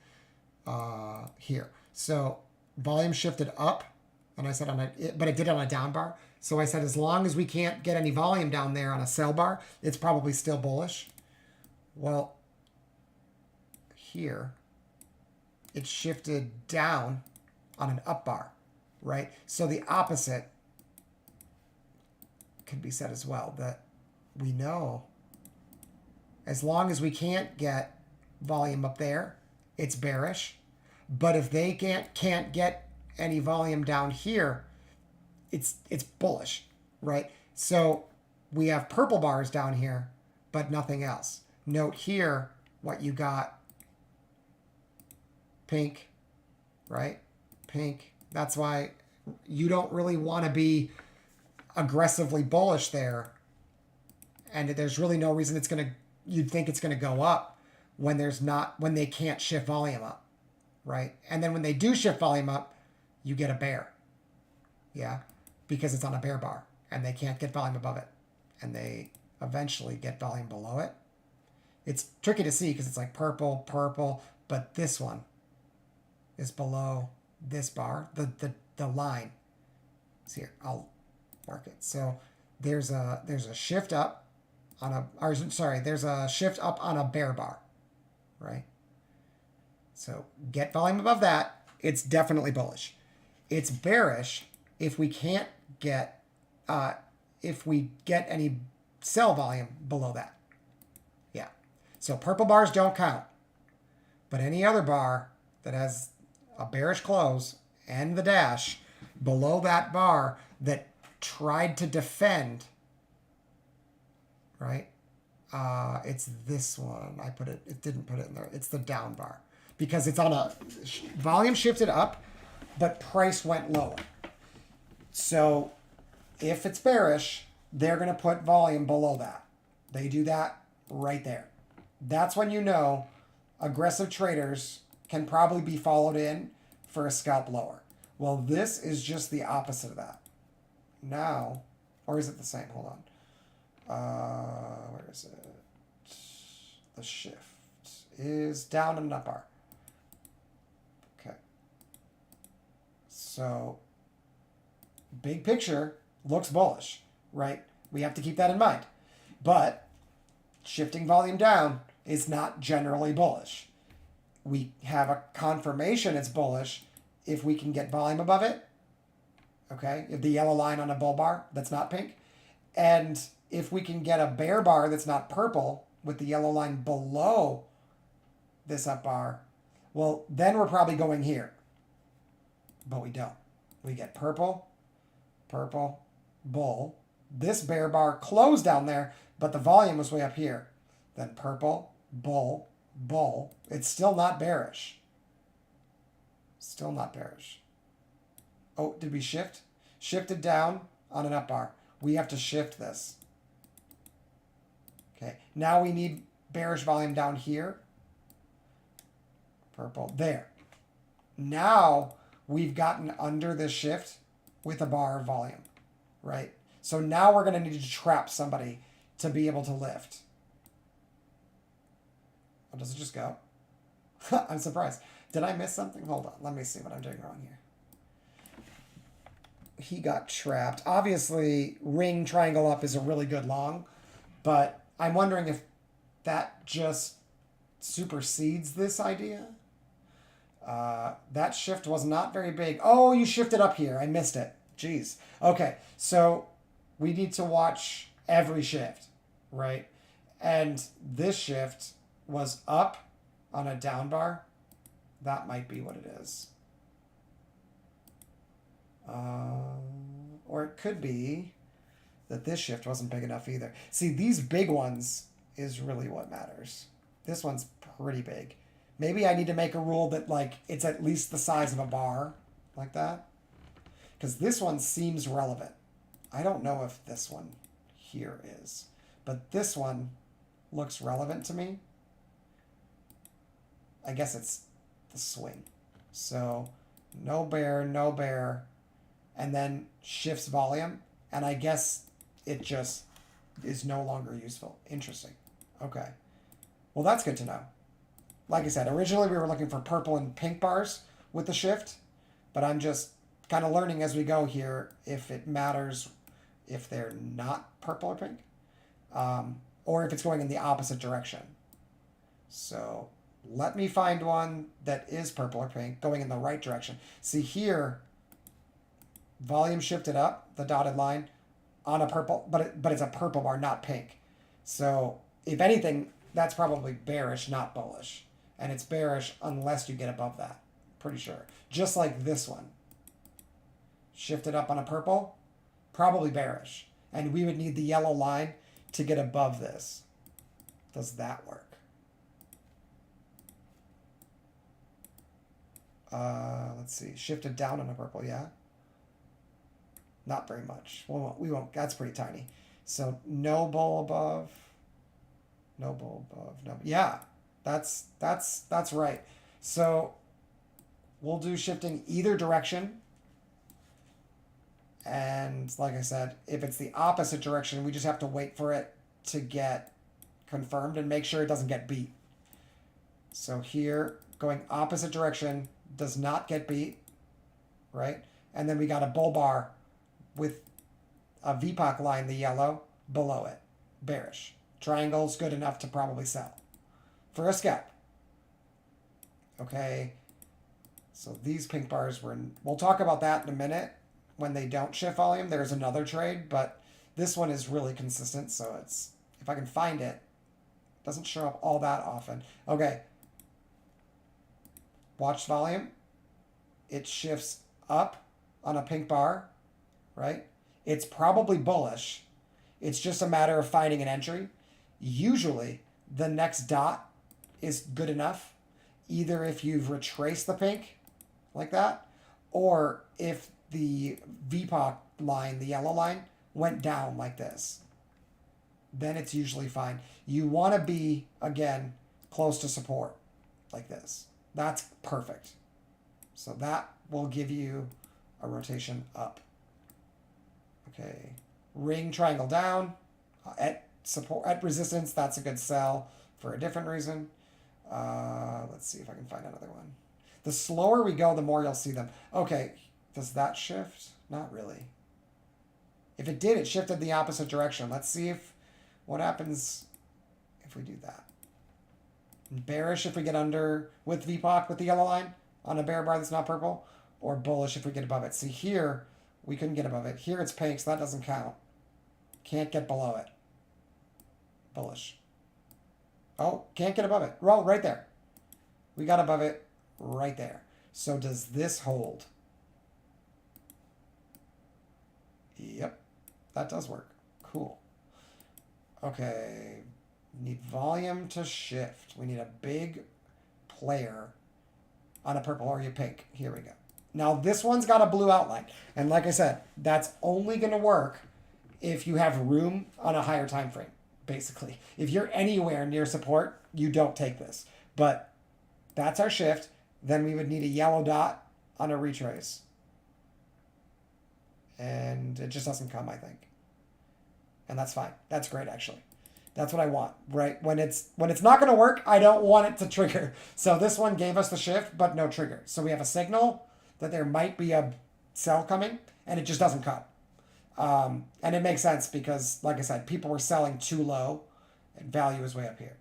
here. So volume shifted up, and I said but it did on a down bar. So I said, as long as we can't get any volume down there on a sell bar, it's probably still bullish. Well, here, it shifted down on an up bar, right? So the opposite could be said as well, that we know as long as we can't get volume up there, it's bearish. But if they can't get any volume down here, it's bullish, right? So we have purple bars down here, but nothing else. Note here what you got. Pink, right? Pink. That's why you don't really want to be aggressively bullish there. And there's really no reason you'd think it's going to go up when they can't shift volume up, right? And then when they do shift volume up, you get a bear. Yeah. Because it's on a bear bar and they can't get volume above it. and they eventually get volume below it. It's tricky to see because it's like purple, purple, but this one is below this bar, the line. See here, I'll mark it. So there's a shift up on a, or sorry, there's a shift up on a bear bar, right? So get volume above that, it's definitely bullish. It's bearish if we can't get, if we get any sell volume below that. Yeah. So purple bars don't count, but any other bar that has a bearish close and the dash below that bar that tried to defend, right? It's this one. It didn't put it in there. It's the down bar because it's on a volume shifted up, but price went lower. So if it's bearish, they're going to put volume below that. They do that right there. That's when you know aggressive traders can probably be followed in for a scalp lower. Well, this is just the opposite of that. Now, or is it the same? Hold on. Where is it? The shift is down and up bar. Okay. So, big picture looks bullish, right? We have to keep that in mind. But shifting volume down is not generally bullish. We have a confirmation it's bullish if we can get volume above it. Okay, if the yellow line on a bull bar that's not pink. And if we can get a bear bar that's not purple with the yellow line below this up bar, well, then we're probably going here. But we don't. We get purple, purple, bull. This bear bar closed down there, but the volume was way up here. Then purple, bull, bull. It's still not bearish. Still not bearish. Oh, did we shift? Shifted down on an up bar. We have to shift this. Okay, now we need bearish volume down here. Purple, there. Now we've gotten under this shift with a bar of volume, right? So now we're going to need to trap somebody to be able to lift. Or does it just go? I'm surprised. Did I miss something? Hold on. Let me see what I'm doing wrong here. He got trapped. Obviously, ring triangle up is a really good long, but I'm wondering if that just supersedes this idea. That shift was not very big. Oh, you shifted up here. I missed it. Jeez. Okay, so we need to watch every shift, right? And this shift was up on a down bar. That might be what it is. Or it could be that this shift wasn't big enough either. See, these big ones is really what matters. This one's pretty big. Maybe I need to make a rule that, like, it's at least the size of a bar, like that. Because this one seems relevant. I don't know if this one here is. But this one looks relevant to me. I guess it's the swing. So, no bear, no bear. And then shifts volume. And I guess it just is no longer useful. Interesting. Okay. Well, that's good to know. Like I said, originally we were looking for purple and pink bars with the shift, but I'm just kind of learning as we go here if it matters if they're not purple or pink, or if it's going in the opposite direction. So let me find one that is purple or pink going in the right direction. See here, volume shifted up, the dotted line, on a purple, but it's a purple bar, not pink. So if anything, that's probably bearish, not bullish. And it's bearish unless you get above that. Pretty sure. Just like this one. Shifted up on a purple. Probably bearish. And we would need the yellow line to get above this. Does that work? Let's see. Shifted down on a purple, yeah. Not very much. We won't. That's pretty tiny. So no bull above. No bull above. No. Yeah. That's right. So we'll do shifting either direction. And like I said, if it's the opposite direction, we just have to wait for it to get confirmed and make sure it doesn't get beat. So here, going opposite direction does not get beat, right? And then we got a bull bar with a VPOC line, the yellow, below it. Bearish. Triangle's good enough to probably sell for a scalp. Okay. So these pink bars were, we'll talk about that in a minute. When they don't shift volume, there's another trade, but this one is really consistent. So it's, if I can find it, doesn't show up all that often. Okay. Watch volume. It shifts up on a pink bar, right? It's probably bullish. It's just a matter of finding an entry. Usually the next dot is good enough. Either if you've retraced the pink like that, or if the VPOC line, the yellow line, went down like this. Then it's usually fine. You want to be, again, close to support like this. That's perfect. So that will give you a rotation up. Okay. Ring triangle down at support, at resistance. That's a good sell for a different reason. Let's see if I can find another one. The slower we go, the more you'll see them. Okay. Does that shift? Not really. If it did, it shifted the opposite direction. Let's see if what happens if we do that. Bearish if we get under with VPOC with the yellow line on a bear bar that's not purple, or bullish if we get above it. See here, we couldn't get above it. Here it's pink, so that doesn't count. Can't get below it. Bullish. Oh, can't get above it. Well, right there. We got above it right there. So does this hold? Yep, that does work. Cool. Okay, need volume to shift. We need a big player on a purple or a pink. Here we go. Now this one's got a blue outline. And like I said, that's only going to work if you have room on a higher time frame, basically. If you're anywhere near support, you don't take this. But that's our shift. Then we would need a yellow dot on a retrace. And it just doesn't come, I think. And that's fine. That's great, actually. That's what I want, right? When it's not going to work, I don't want it to trigger. So this one gave us the shift, but no trigger. So we have a signal that there might be a sell coming, and it just doesn't come. And it makes sense because, like I said, people were selling too low, and value is way up here.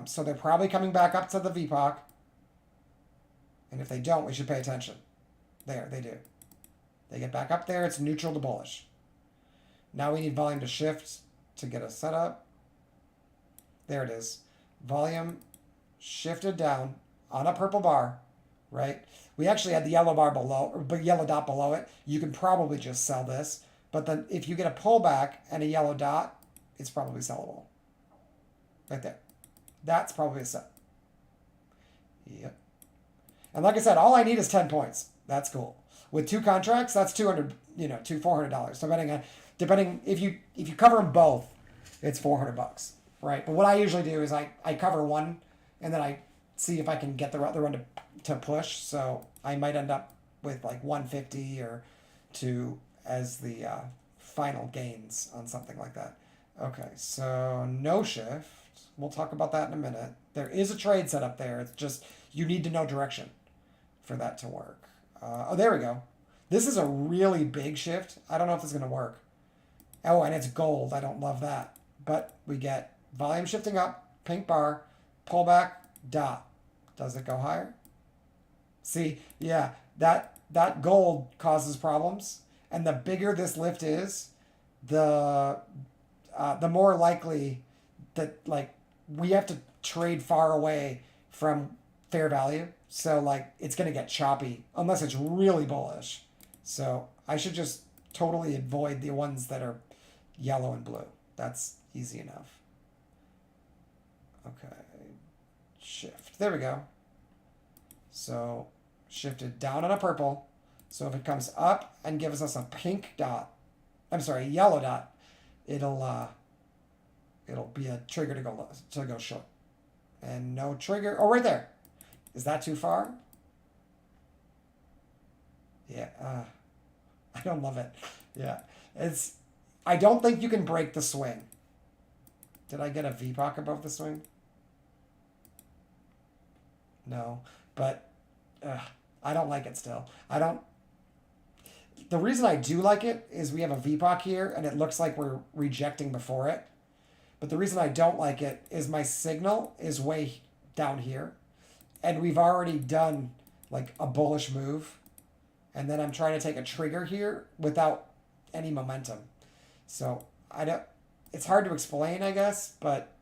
So they're probably coming back up to the VPOC. And if they don't, we should pay attention. There, they do. They get back up there. It's neutral to bullish. Now we need volume to shift to get a setup. There it is. Volume shifted down on a purple bar, right? We actually had the yellow bar below, or yellow dot below it. You can probably just sell this. But then if you get a pullback and a yellow dot, it's probably sellable. Right there. That's probably a sell. Yep. And like I said, all I need is 10 points. That's cool. With two contracts, that's $200, $400. Depending if you cover them both, it's $400, right? But what I usually do is I cover one, and then I see if I can get the other one to push. So I might end up with like 150 or 2 as the final gains on something like that. Okay, so no shift. We'll talk about that in a minute. There is a trade set up there. It's just you need to know direction for that to work. Oh, there we go. This is a really big shift. I don't know if this is going to work. Oh, and it's gold. I don't love that. But we get volume shifting up, pink bar, pullback, dot. Does it go higher? See, yeah, that gold causes problems. And the bigger this lift is, the more likely that, like, we have to trade far away from fair value. So, like, it's going to get choppy unless it's really bullish. So I should just totally avoid the ones that are yellow and blue. That's easy enough. Okay. Shift. There we go. So shifted down on a purple. So if it comes up and gives us a pink dot, a yellow dot, it'll be a trigger to go short. And no trigger. Oh, right there. Is that too far? Yeah. I don't love it. Yeah. I don't think you can break the swing. Did I get a VPOC above the swing? No. But I don't like it still. I don't. The reason I do like it is we have a VPOC here and it looks like we're rejecting before it. But the reason I don't like it is my signal is way down here. And we've already done like a bullish move. And then I'm trying to take a trigger here without any momentum. So I don't. It's hard to explain, I guess, but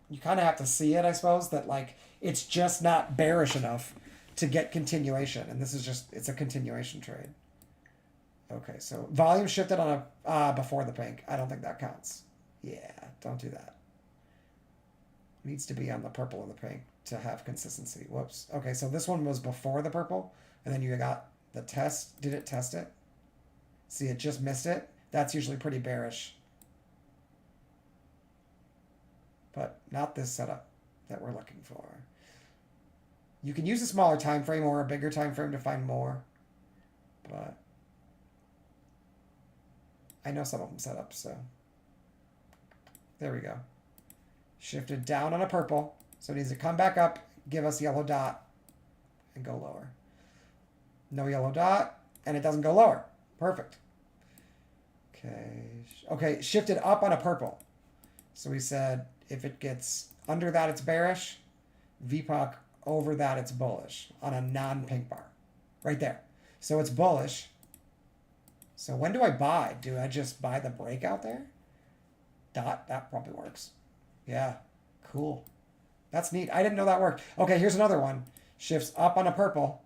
you kind of have to see it, I suppose, that like it's just not bearish enough to get continuation. And this is just, it's a continuation trade. Okay, so volume shifted on a before the pink. I don't think that counts. Yeah, don't do that. Needs to be on the purple and the pink to have consistency. Whoops. Okay, so this one was before the purple, and then you got the test. Did it test it? See, it just missed it. That's usually pretty bearish. But not this setup that we're looking for. You can use a smaller time frame or a bigger time frame to find more, but I know some of them set up, so there we go. Shifted down on a purple, so it needs to come back up, give us yellow dot, and go lower. No yellow dot, and it doesn't go lower. Perfect. Okay, shifted up on a purple. So we said if it gets under that, it's bearish. VPOC over that, it's bullish on a non-pink bar. Right there. So it's bullish. So when do I buy? Do I just buy the breakout there? Dot, that probably works. Yeah, cool. That's neat. I didn't know that worked. Okay, here's another one. Shifts up on a purple.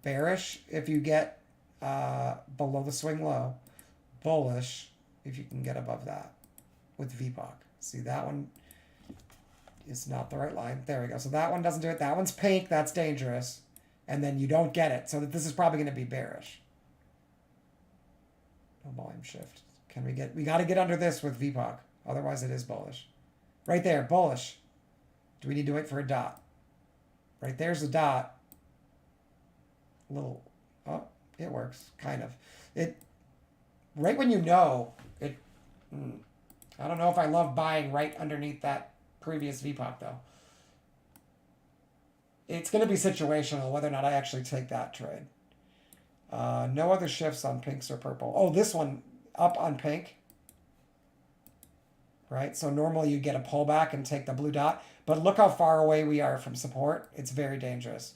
Bearish if you get below the swing low. Bullish if you can get above that with VPOC. See, that one is not the right line. There we go. So that one doesn't do it. That one's pink. That's dangerous. And then you don't get it. So this is probably going to be bearish. No volume shift. We got to get under this with VPOC. Otherwise it is bullish. Right there, bullish. Do we need to wait for a dot? Right there's a dot. Oh, it works, kind of. Right when you know, I don't know if I love buying right underneath that previous VPOC though. It's going to be situational whether or not I actually take that trade. No other shifts on pinks or purple. Oh, this one up on pink. Right? So normally you get a pullback and take the blue dot. But look how far away we are from support. It's very dangerous.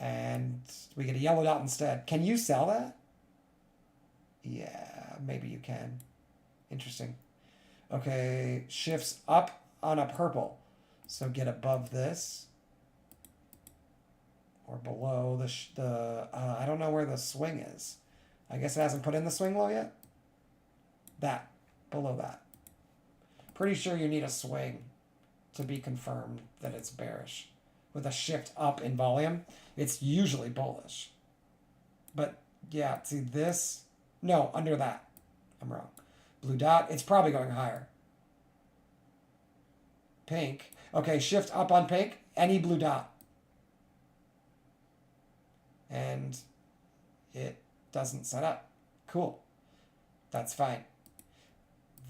And we get a yellow dot instead. Can you sell that? Yeah, maybe you can. Interesting. Okay, shifts up on a purple. So get above this. Or below the I don't know where the swing is. I guess it hasn't put in the swing low yet. That. Below that. Pretty sure you need a swing to be confirmed that it's bearish. With a shift up in volume, it's usually bullish. But yeah, see this? No, under that. I'm wrong. Blue dot, it's probably going higher. Pink. Okay, shift up on pink, any blue dot. And it doesn't set up. Cool. That's fine.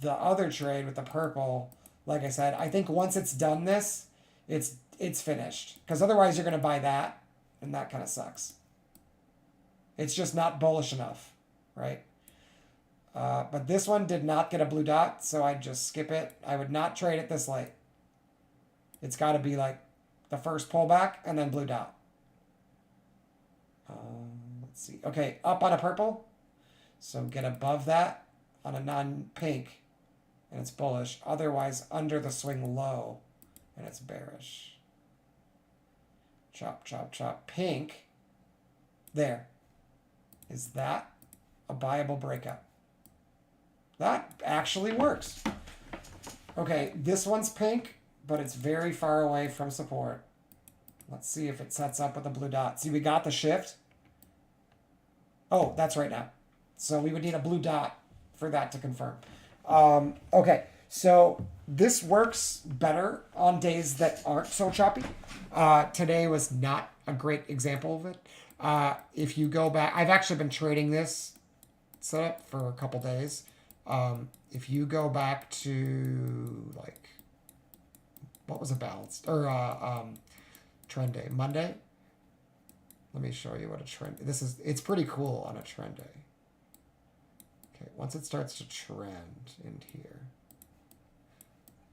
The other trade with the purple, like I said, I think once it's done this, it's finished. Because otherwise you're going to buy that, and that kind of sucks. It's just not bullish enough, right? But this one did not get a blue dot, so I'd just skip it. I would not trade it this late. It's got to be like the first pullback and then blue dot. Let's see. Okay, up on a purple. So get above that on a non-pink, and it's bullish. Otherwise, under the swing low, and it's bearish. Chop, chop, chop. Pink. There. Is that a buyable breakout? That actually works. Okay, this one's pink, but it's very far away from support. Let's see if it sets up with a blue dot. See, we got the shift. Oh, that's right now. So we would need a blue dot for that to confirm. Okay, so this works better on days that aren't so choppy. Today was not a great example of it. If you go back, I've actually been trading this setup for a couple days. If you go back to like, what was a balanced or trend day? Monday. Let me show you what a trend. It's pretty cool on a trend day. Okay, once it starts to trend in here,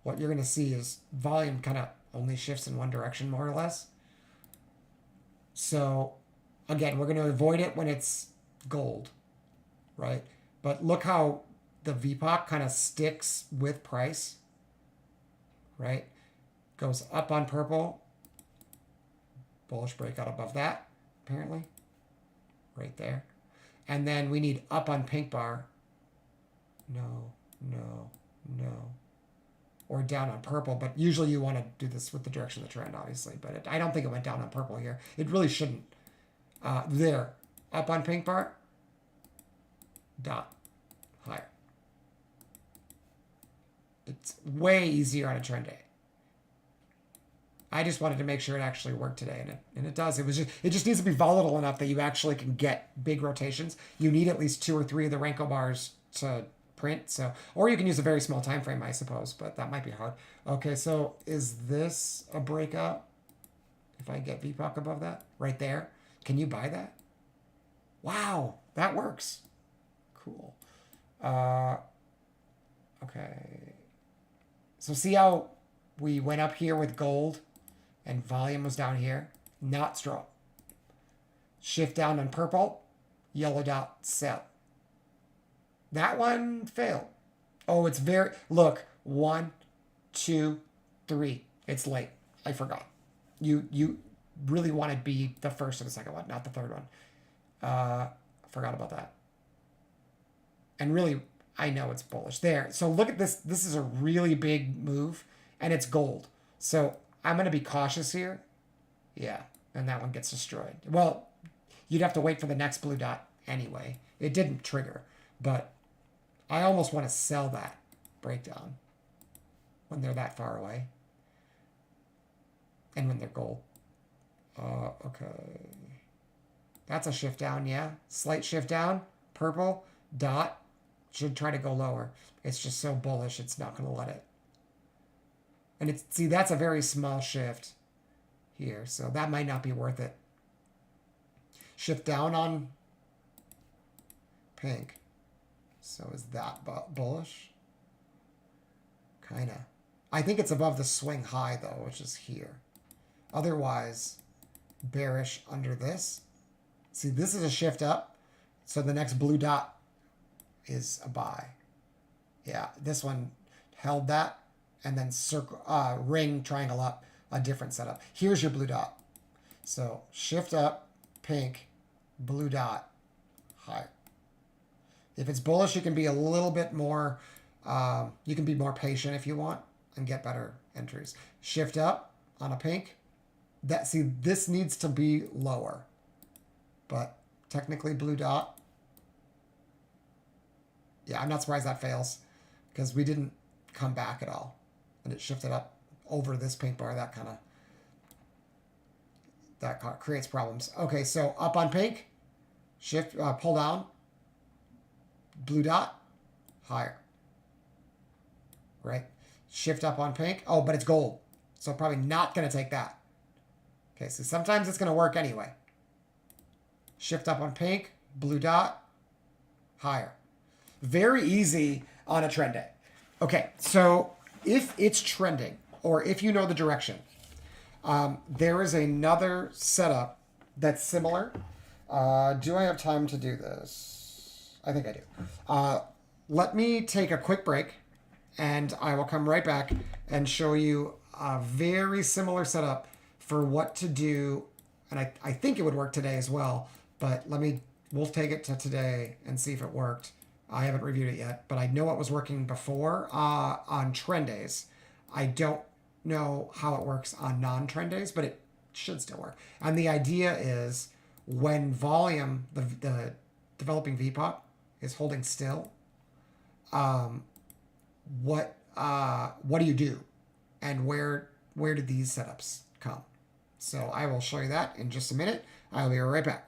what you're going to see is volume kind of only shifts in one direction, more or less. So, again, we're going to avoid it when it's gold, right? But look how the VPOC kind of sticks with price, right? Goes up on purple. Bullish breakout above that, apparently. Right there. And then we need up on pink bar. No, no, no. Or down on purple, but usually you want to do this with the direction of the trend, obviously. But I don't think it went down on purple here. It really shouldn't. There. Up on pink bar. Dot. Higher. It's way easier on a trend day. I just wanted to make sure it actually worked today, and it does. It just needs to be volatile enough that you actually can get big rotations. You need at least 2 or 3 of the Renko bars to print. So, or you can use a very small time frame, I suppose, but that might be hard. Okay, so is this a breakout? If I get VPOC above that, right there, can you buy that? Wow, that works. Cool. Okay. So see how we went up here with gold and volume was down here? Not strong. Shift down on purple, yellow dot, sell. That one failed. Oh, it's very, look, 1, 2, 3. It's late. I forgot. You really want to be the first or the second one, not the third one. Forgot about that. And really, I know it's bullish there. So look at this. This is a really big move, and it's gold. So I'm going to be cautious here. Yeah, and that one gets destroyed. Well, you'd have to wait for the next blue dot anyway. It didn't trigger, but I almost want to sell that breakdown when they're that far away and when they're gold. Okay. That's a shift down, yeah. Slight shift down. Purple dot should try to go lower. It's just so bullish, it's not going to let it. And see, that's a very small shift here, so that might not be worth it. Shift down on pink. So is that bullish? Kind of. I think it's above the swing high, though, which is here. Otherwise, bearish under this. See, this is a shift up. So the next blue dot is a buy. Yeah, this one held that. And then circle, ring, triangle up, a different setup. Here's your blue dot. So shift up, pink, blue dot, higher. If it's bullish, you can be a little bit more, you can be more patient if you want and get better entries. Shift up on a pink. See, this needs to be lower. But technically blue dot. Yeah, I'm not surprised that fails because we didn't come back at all. And it shifted up over this pink bar. That creates problems. Okay, so up on pink, shift, pull down, blue dot, higher. Right? Shift up on pink. Oh, but it's gold. So probably not going to take that. Okay, so sometimes it's going to work anyway. Shift up on pink, blue dot, higher. Very easy on a trend day. Okay, so if it's trending or if you know the direction, there is another setup that's similar. Do I have time to do this? I think I do. Let me take a quick break and I will come right back and show you a very similar setup for what to do. And I think it would work today as well, but we'll take it to today and see if it worked. I haven't reviewed it yet, but I know it was working before on trend days. I don't know how it works on non-trend days, but it should still work. And the idea is when volume, the developing VPOC is holding still, what do you do? And where do these setups come? So I will show you that in just a minute. I'll be right back.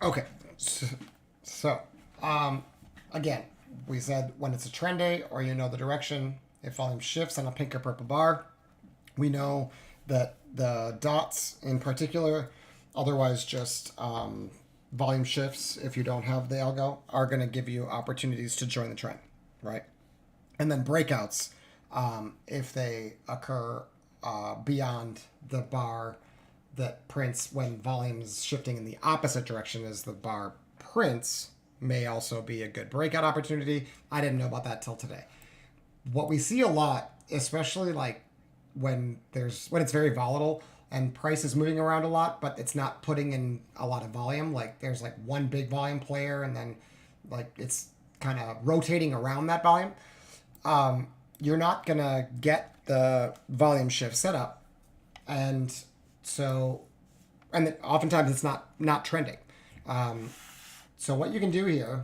Okay. So, again, we said when it's a trend day or you know the direction, if volume shifts on a pink or purple bar, we know that the dots in particular, otherwise just volume shifts if you don't have the algo, are going to give you opportunities to join the trend, right? And then breakouts, if they occur beyond the bar that prints when volume is shifting in the opposite direction as the bar prints, may also be a good breakout opportunity. I didn't know about that till today. What we see a lot, especially like when it's very volatile and price is moving around a lot, but it's not putting in a lot of volume. Like there's like one big volume player, and then like it's kind of rotating around that volume. You're not gonna get the volume shift set up, and so, and then oftentimes it's not trending. So what you can do here,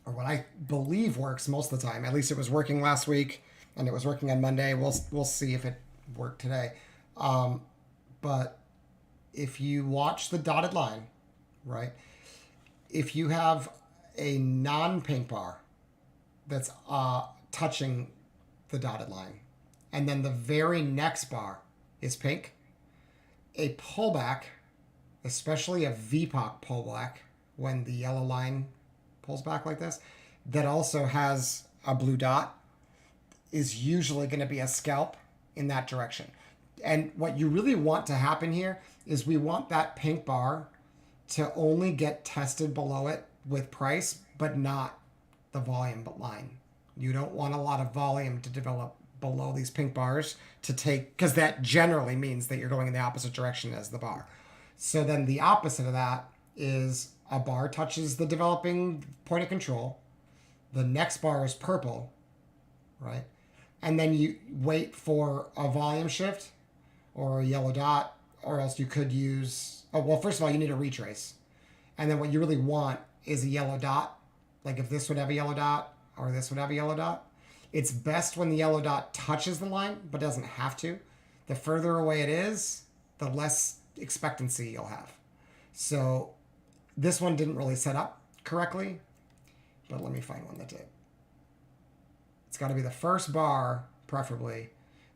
or what I believe works most of the time, at least it was working last week, and it was working on Monday. We'll see if it worked today. But if you watch the dotted line, right? If you have a non-pink bar that's touching the dotted line, and then the very next bar is pink, a pullback, especially a VPOC pullback, when the yellow line pulls back like this, that also has a blue dot, is usually going to be a scalp in that direction. And what you really want to happen here is we want that pink bar to only get tested below it with price, but not the volume line. You don't want a lot of volume to develop below these pink bars to take, because that generally means that you're going in the opposite direction as the bar. So then the opposite of that is a bar touches the developing point of control. The next bar is purple, right? And then you wait for a volume shift or a yellow dot, or else you could use, oh, well, first of all, you need a retrace. And then what you really want is a yellow dot. Like if this would have a yellow dot or this would have a yellow dot, it's best when the yellow dot touches the line, but doesn't have to. The further away it is, the less expectancy you'll have. So this one didn't really set up correctly, but let me find one that did. It's got to be the first bar, preferably,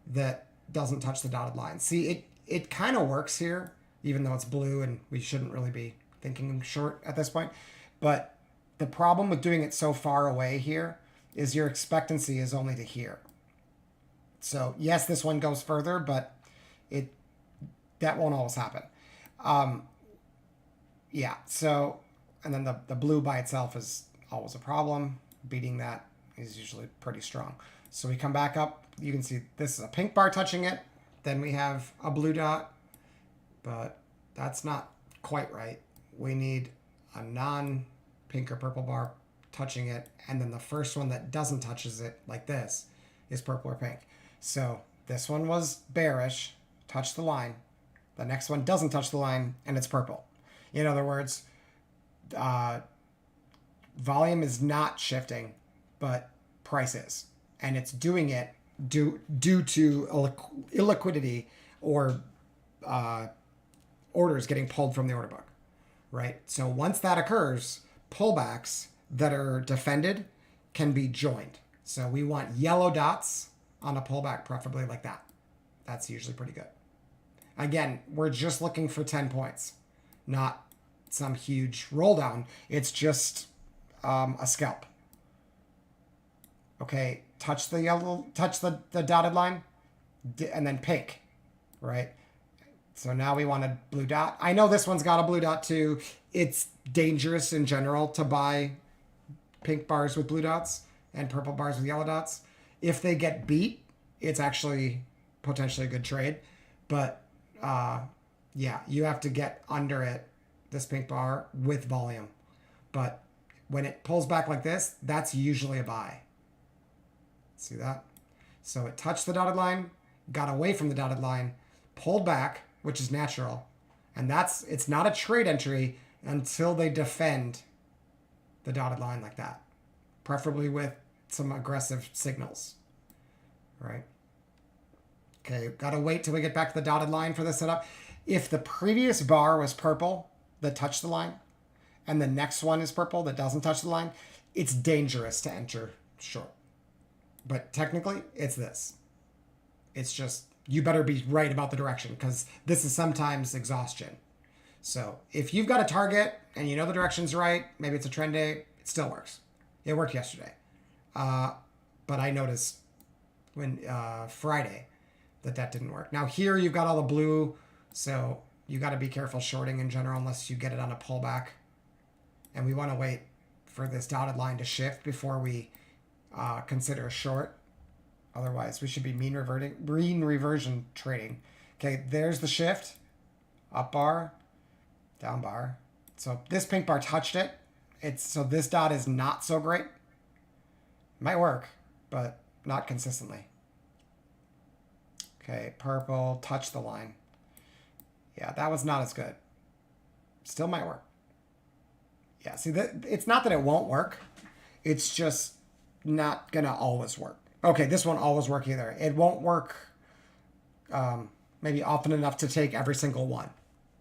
that doesn't touch the dotted line. See, it kind of works here, even though it's blue and we shouldn't really be thinking short at this point. But the problem with doing it so far away here is your expectancy is only to here. So yes, this one goes further, but that won't always happen. Yeah, so, and then the blue by itself is always a problem. Beating that is usually pretty strong. So we come back up. You can see this is a pink bar touching it. Then we have a blue dot, but that's not quite right. We need a non-pink or purple bar touching it, and then the first one that doesn't touches it, like this, is purple or pink. So this one was bearish, touched the line. The next one doesn't touch the line, and it's purple. In other words, volume is not shifting, but price is. And it's doing it due to illiquidity or orders getting pulled from the order book, right? So once that occurs, pullbacks that are defended can be joined. So we want yellow dots on a pullback, preferably like that. That's usually pretty good. Again, we're just looking for 10 points, not some huge roll down. It's just a scalp. Okay, touch the yellow, touch the dotted line, and then pink, right? So now we want a blue dot. I know this one's got a blue dot too. It's dangerous in general to buy pink bars with blue dots and purple bars with yellow dots. If they get beat, it's actually potentially a good trade. But yeah, you have to get under it, this pink bar, with volume. But when it pulls back like this, that's usually a buy. See that? So it touched the dotted line, got away from the dotted line, pulled back, which is natural. And it's not a trade entry until they defend the dotted line like that. Preferably with some aggressive signals. Right? Okay, gotta wait till we get back to the dotted line for this setup. If the previous bar was purple that touched the line, and the next one is purple that doesn't touch the line, it's dangerous to enter short. But technically, it's this. It's just, you better be right about the direction, because this is sometimes exhaustion. So if you've got a target and you know the direction's right, maybe it's a trend day, it still works. It worked yesterday. But I noticed when Friday that didn't work. Now here you've got all the blue, so you got to be careful shorting in general unless you get it on a pullback. And we want to wait for this dotted line to shift before we consider a short. Otherwise, we should be mean reversion trading. Okay, there's the shift. Up bar, down bar. So this pink bar touched it. So this dot is not so great. Might work, but not consistently. Okay, purple, touch the line. Yeah, that was not as good. Still might work. Yeah, see, it's not that it won't work. It's just not going to always work. Okay, this won't always work either. It won't work maybe often enough to take every single one.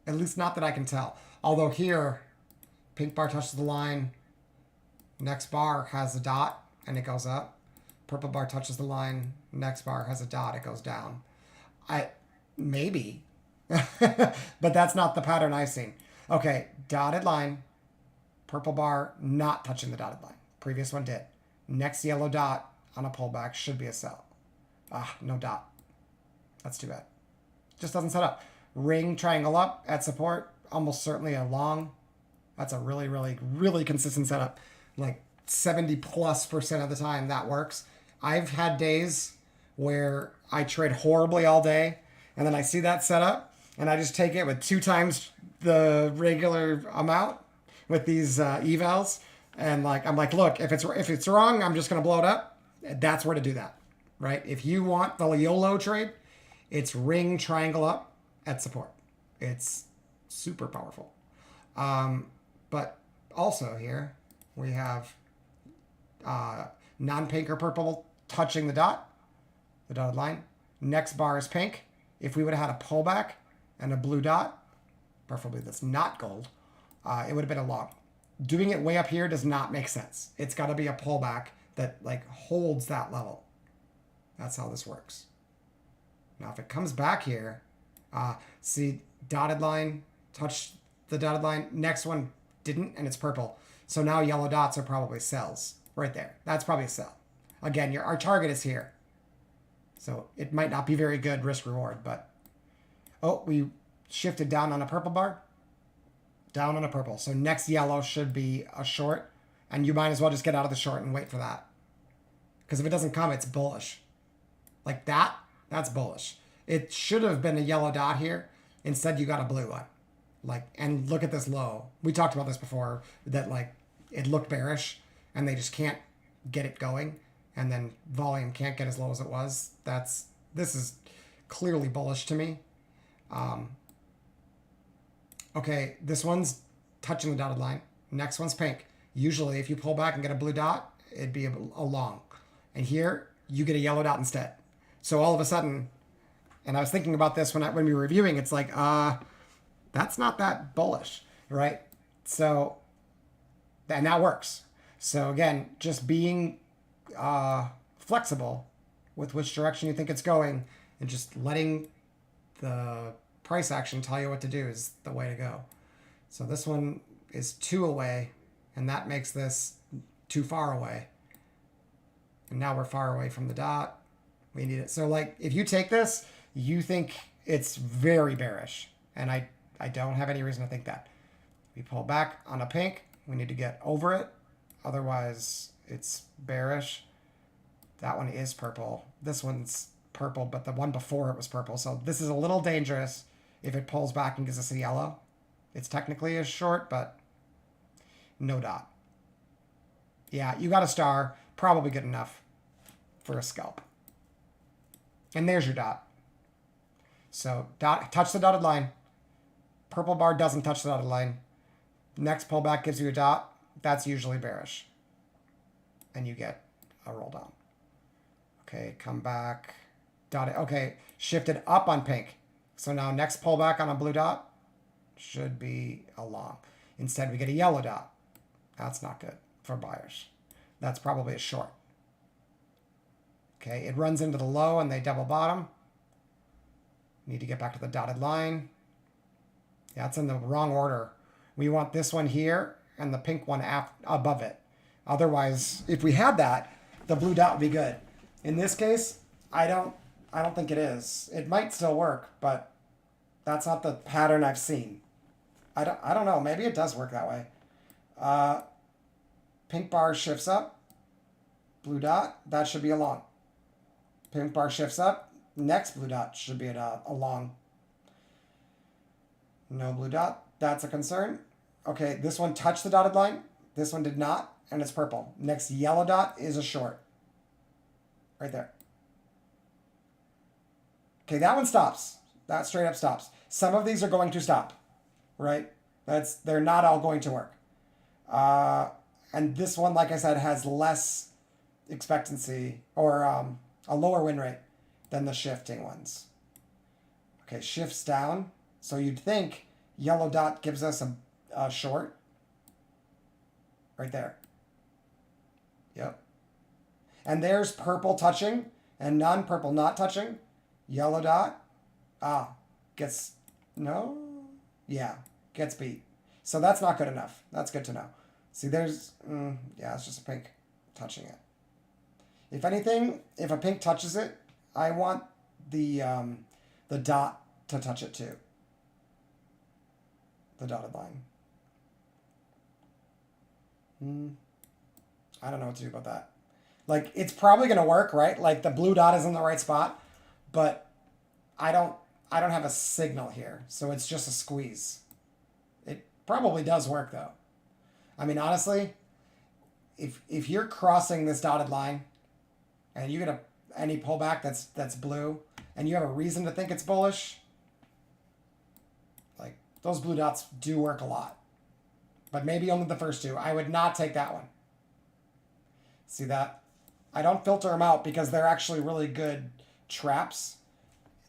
At least not that I can tell. Although here, pink bar touches the line. Next bar has a dot and it goes up. Purple bar touches the line. Next bar has a dot, it goes down. Maybe. But that's not the pattern I've seen. Okay, dotted line. Purple bar not touching the dotted line. Previous one did. Next yellow dot on a pullback should be a sell. No dot. That's too bad. Just doesn't set up. Ring triangle up at support, almost certainly a long. That's a really, really, really consistent setup. Like 70+% of the time that works. I've had days where I trade horribly all day and then I see that setup and I just take it with 2 times the regular amount with these evals. And I'm like, look, if it's wrong, I'm just going to blow it up. That's where to do that, right? If you want the YOLO trade, it's ring triangle up at support. It's super powerful. But also here we have non-pink or purple touching the dotted line. Next bar is pink. If we would have had a pullback and a blue dot, preferably that's not gold, it would have been a long. Doing it way up here does not make sense. It's got to be a pullback that holds that level. That's how this works. Now if it comes back here, see dotted line, touch the dotted line. Next one didn't, and it's purple. So now yellow dots are probably sells right there. That's probably a sell. Again, our target is here. So it might not be very good risk reward, but we shifted down on a purple bar. Down on a purple. So next yellow should be a short, and you might as well just get out of the short and wait for that. Because if it doesn't come, it's bullish. Like that's bullish. It should have been a yellow dot here. Instead, you got a blue one. And look at this low. We talked about this before, that it looked bearish and they just can't get it going. And then volume can't get as low as it was. This is clearly bullish to me. Okay, this one's touching the dotted line. Next one's pink. Usually, if you pull back and get a blue dot, it'd be a long. And here, you get a yellow dot instead. So all of a sudden, and I was thinking about this when we were reviewing, it's that's not that bullish, right? So, and that works. So again, just being flexible with which direction you think it's going and just letting the price action tell you what to do is the way to go. So this one is 2 away, and that makes this too far away. And now we're far away from the dot. We need it. So if you take this, you think it's very bearish. And I don't have any reason to think that. We pull back on a pink. We need to get over it. Otherwise, it's bearish. That one is purple. This one's purple, but the one before it was purple. So this is a little dangerous if it pulls back and gives us a yellow. It's technically a short, but no dot. Yeah, you got a star. Probably good enough for a scalp. And there's your dot. So touch the dotted line. Purple bar doesn't touch the dotted line. Next pullback gives you a dot. That's usually bearish. And you get a roll down. Okay, come back. Dotted. Okay, shifted up on pink. So now next pullback on a blue dot should be a long. Instead, we get a yellow dot. That's not good for buyers. That's probably a short. Okay, it runs into the low and they double bottom. Need to get back to the dotted line. Yeah, it's in the wrong order. We want this one here and the pink one above it. Otherwise, if we had that, the blue dot would be good. In this case, I don't think it is. It might still work, but that's not the pattern I've seen. I don't know. Maybe it does work that way. Pink bar shifts up. Blue dot, that should be a long. Pink bar shifts up. Next blue dot should be a long. No blue dot. That's a concern. Okay, this one touched the dotted line. This one did not, and it's purple. Next yellow dot is a short. Right there. Okay, that one stops. That straight up stops. Some of these are going to stop, right? They're not all going to work. And this one, like I said, has less expectancy or a lower win rate than the shifting ones. Okay, shifts down. So you'd think yellow dot gives us a short. Right there. Yep. And there's purple touching and non-purple not touching. Yellow dot. Gets, no? Yeah, gets beat. So that's not good enough. That's good to know. See, there's, yeah, it's just a pink touching it. If anything, if a pink touches it, I want the dot to touch it too. The dotted line. I don't know what to do about that. Like, it's probably going to work, right? Like, the blue dot is in the right spot, but I don't have a signal here, so it's just a squeeze. It probably does work, though. I mean, honestly, if you're crossing this dotted line and you get any pullback that's blue and you have a reason to think it's bullish, like, those blue dots do work a lot. But maybe only the first two. I would not take that one. See that? I don't filter them out because they're actually really good traps.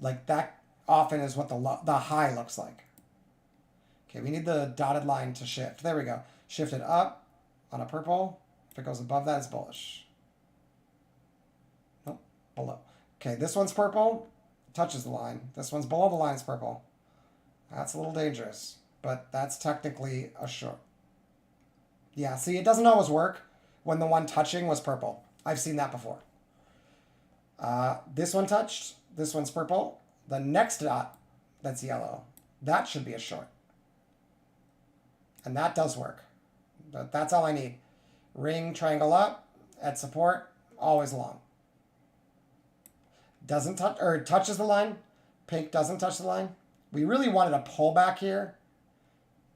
Like, that often is what the high looks like. Okay, we need the dotted line to shift. There we go. Shift it up on a purple. If it goes above that, it's bullish. Nope, below. Okay, this one's purple. Touches the line. This one's below the line, it's purple. That's a little dangerous, but that's technically a short. Yeah, see, it doesn't always work when the one touching was purple. I've seen that before. This one touched. This one's purple. The next dot, that's yellow. That should be a short. And that does work. But that's all I need. Ring, triangle up, at support, always long. Doesn't touch, or touches the line. Pink doesn't touch the line. We really wanted a pullback here.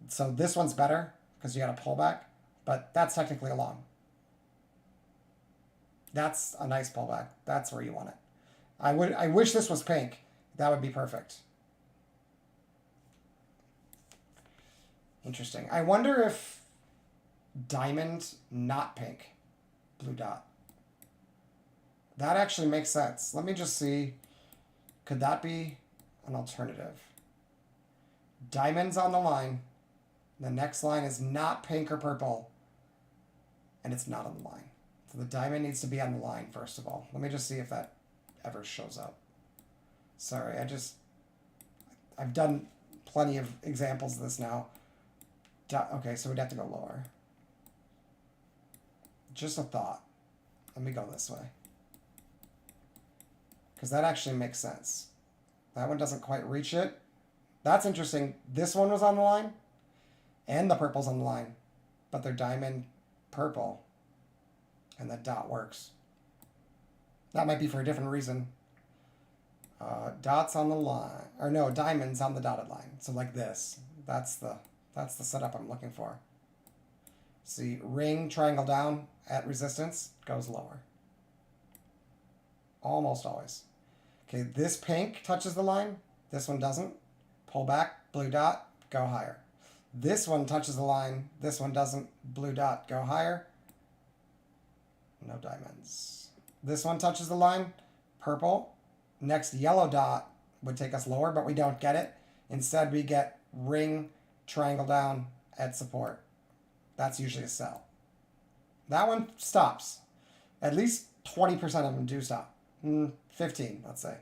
So this one's better because you got a pullback. But that's technically a long. That's a nice pullback. That's where you want it. I wish this was pink. That would be perfect. Interesting. I wonder if diamond, not pink, blue dot. That actually makes sense. Let me just see. Could that be an alternative? Diamond's on the line. The next line is not pink or purple. And it's not on the line. So the diamond needs to be on the line, first of all. Let me just see if that ever shows up. Sorry, I've done plenty of examples of this now. Okay, so we'd have to go lower. Just a thought. Let me go this way. Because that actually makes sense. That one doesn't quite reach it. That's interesting. This one was on the line. And the purple's on the line. But they're diamond purple. And the dot works. That might be for a different reason. Dots on the line. Or no, diamonds on the dotted line. So like this. That's the setup I'm looking for. See, ring, triangle down at resistance, goes lower. Almost always. Okay, this pink touches the line. This one doesn't. Pull back, blue dot, go higher. This one touches the line. This one doesn't. Blue dot, go higher. No diamonds. This one touches the line. Purple. Next yellow dot would take us lower, but we don't get it. Instead, we get ring, triangle down, at support. That's usually a sell. That one stops. At least 20% of them do stop. 15, let's say.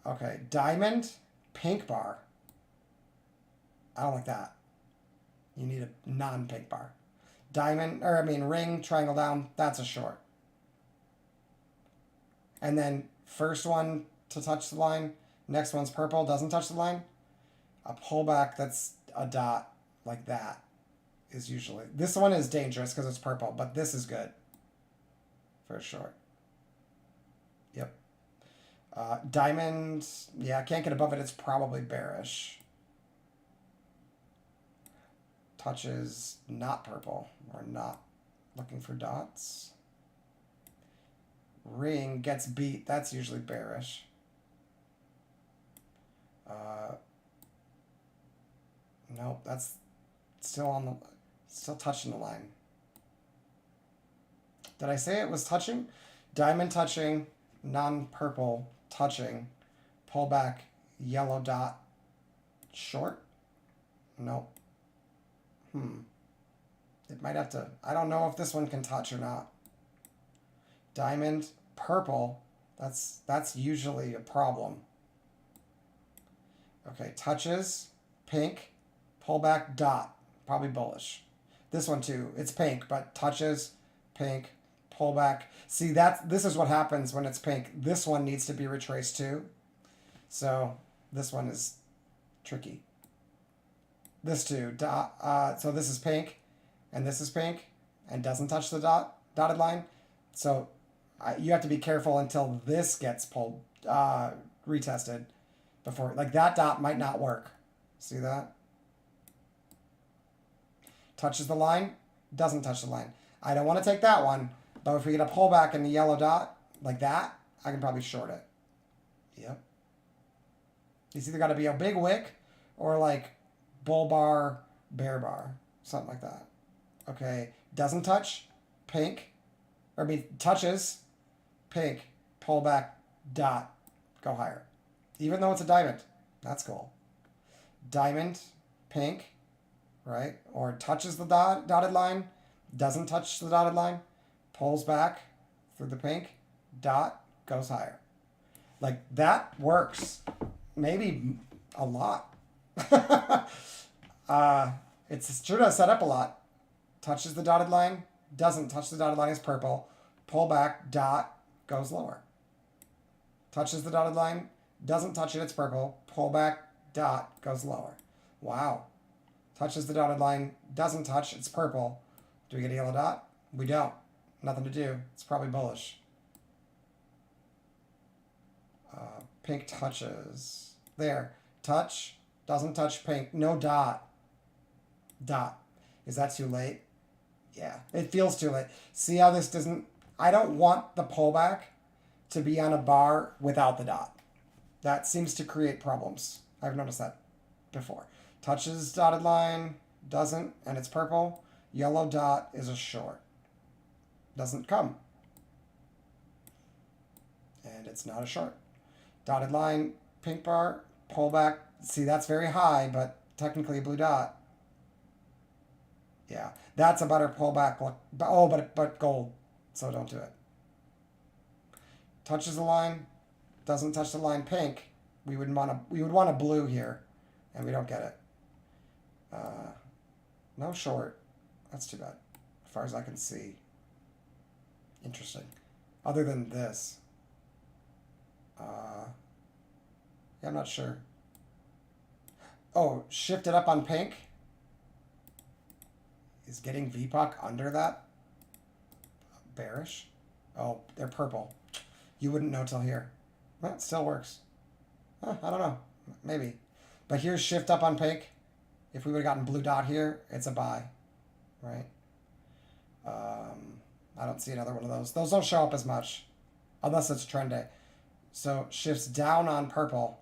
Okay, diamond, pink bar. I don't like that. You need a non-pink bar. Diamond, or I mean ring, triangle down, that's a short. And then first one to touch the line, next one's purple, doesn't touch the line. A pullback that's a dot like that is usually, this one is dangerous because it's purple, but this is good for a short. Yep. Diamond, yeah, can't get above it, it's probably bearish. Touches not purple. We're not looking for dots. Ring gets beat. That's usually bearish. Nope, that's still on the, still touching the line. Did I say it was touching? Diamond touching, non-purple touching, pullback, yellow dot, short. Nope. It might have to, I don't know if this one can touch or not. Diamond, purple, that's usually a problem. Okay, touches, pink, pullback, dot, probably bullish. This one too, it's pink, but touches, pink, pullback. See, this is what happens when it's pink. This one needs to be retraced too. So this one is tricky. This too, so this is pink, and this is pink, and doesn't touch the dotted line. So you have to be careful until this gets pulled, retested, before, like that dot might not work. See that? Touches the line, doesn't touch the line. I don't want to take that one, but if we get a pullback in the yellow dot, like that, I can probably short it. Yep. It's either got to be a big wick, or like bull bar, bear bar, something like that. Okay, doesn't touch, pink, or I mean touches, pink, pullback, dot, go higher. Even though it's a diamond, that's cool. Diamond, pink, right? Or touches the dotted line, doesn't touch the dotted line, pulls back through the pink, dot, goes higher. Like that works, maybe a lot. It's sure does set up a lot. Touches the dotted line, doesn't touch the dotted line, is purple. Pull back, dot, goes lower. Touches the dotted line, doesn't touch it, it's purple. Pull back, dot, goes lower. Wow. Touches the dotted line, doesn't touch, it's purple. Do we get a yellow dot? We don't. Nothing to do. It's probably bullish. Pink touches. There. Touch, doesn't touch pink. No dot. Dot. Is that too late? Yeah, it feels too late. See how this doesn't, I don't want the pullback to be on a bar without the dot. That seems to create problems. I've noticed that before. Touches dotted line, doesn't, and it's purple. Yellow dot is a short. Doesn't come. And it's not a short. Dotted line, pink bar, pullback. See, that's very high, but technically a blue dot. Yeah, that's a better pullback look. Oh, but gold, so don't do it. Touches the line, doesn't touch the line. Pink, we would want a blue here, and we don't get it. No short. That's too bad, as far as I can see. Interesting. Other than this, yeah, I'm not sure. Oh, shifted up on pink. Is getting VPOC under that bearish? Oh, they're purple. You wouldn't know till here. Well, it still works. I don't know. Maybe. But here's shift up on pink. If we would have gotten blue dot here, it's a buy. Right? I don't see another one of those. Those don't show up as much. Unless it's trend day. So shifts down on purple.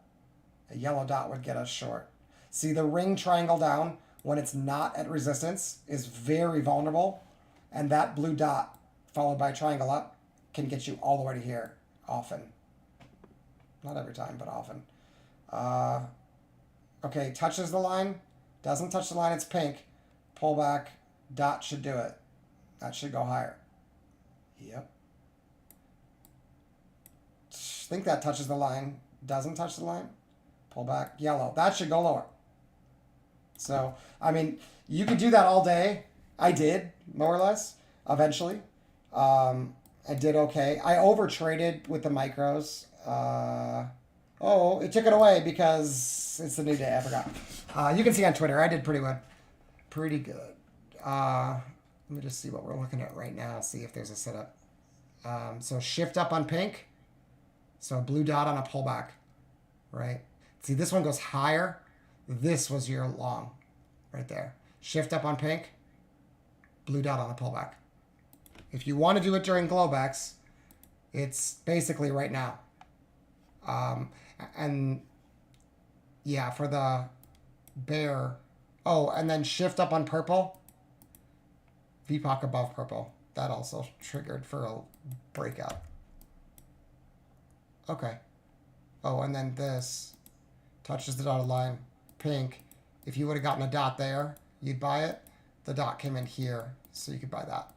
A yellow dot would get us short. See the ring triangle down when it's not at resistance is very vulnerable. And that blue dot followed by a triangle up can get you all the way to here. Often. Not every time, but often. Okay, touches the line, Doesn't touch the line, it's pink. Pull back, dot should do it. That should go higher. Yep. Think that touches the line. Doesn't touch the line. Pull back, yellow. That should go lower. So, I mean, you could do that all day. I did, more or less, eventually. I did okay. I over traded with the micros. Oh, it took it away because it's the new day. I forgot. You can see on Twitter, I did pretty good. Pretty good. Let me just see what we're looking at right now. See if there's a setup. So shift up on pink. So a blue dot on a pullback, right? See, this one goes higher. This was your long right there. Shift up on pink, blue dot on a pullback. If you want to do it during glowbacks, it's basically right now. And yeah, for the bear. Oh, and then shift up on purple. VPOC above purple. That also triggered for a breakout. Okay. Oh, and then this touches the dotted line. Pink. If you would have gotten a dot there, you'd buy it. The dot came in here, so you could buy that.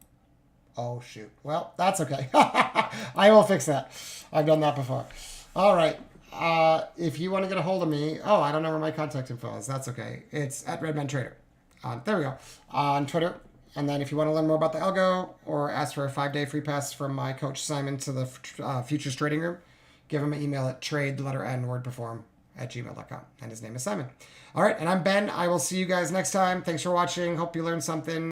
Oh, shoot. Well, that's okay. I will fix that. I've done that before. All right. If you want to get a hold of me, oh, I don't know where my contact info is. That's okay. It's at Redman Trader. There we go. On Twitter. And then if you want to learn more about the algo or ask for a 5-day free pass from my coach Simon to the Futures Trading Room, give him an email at trade_wordperform@gmail.com. And his name is Simon. All right. And I'm Ben. I will see you guys next time. Thanks for watching. Hope you learned something.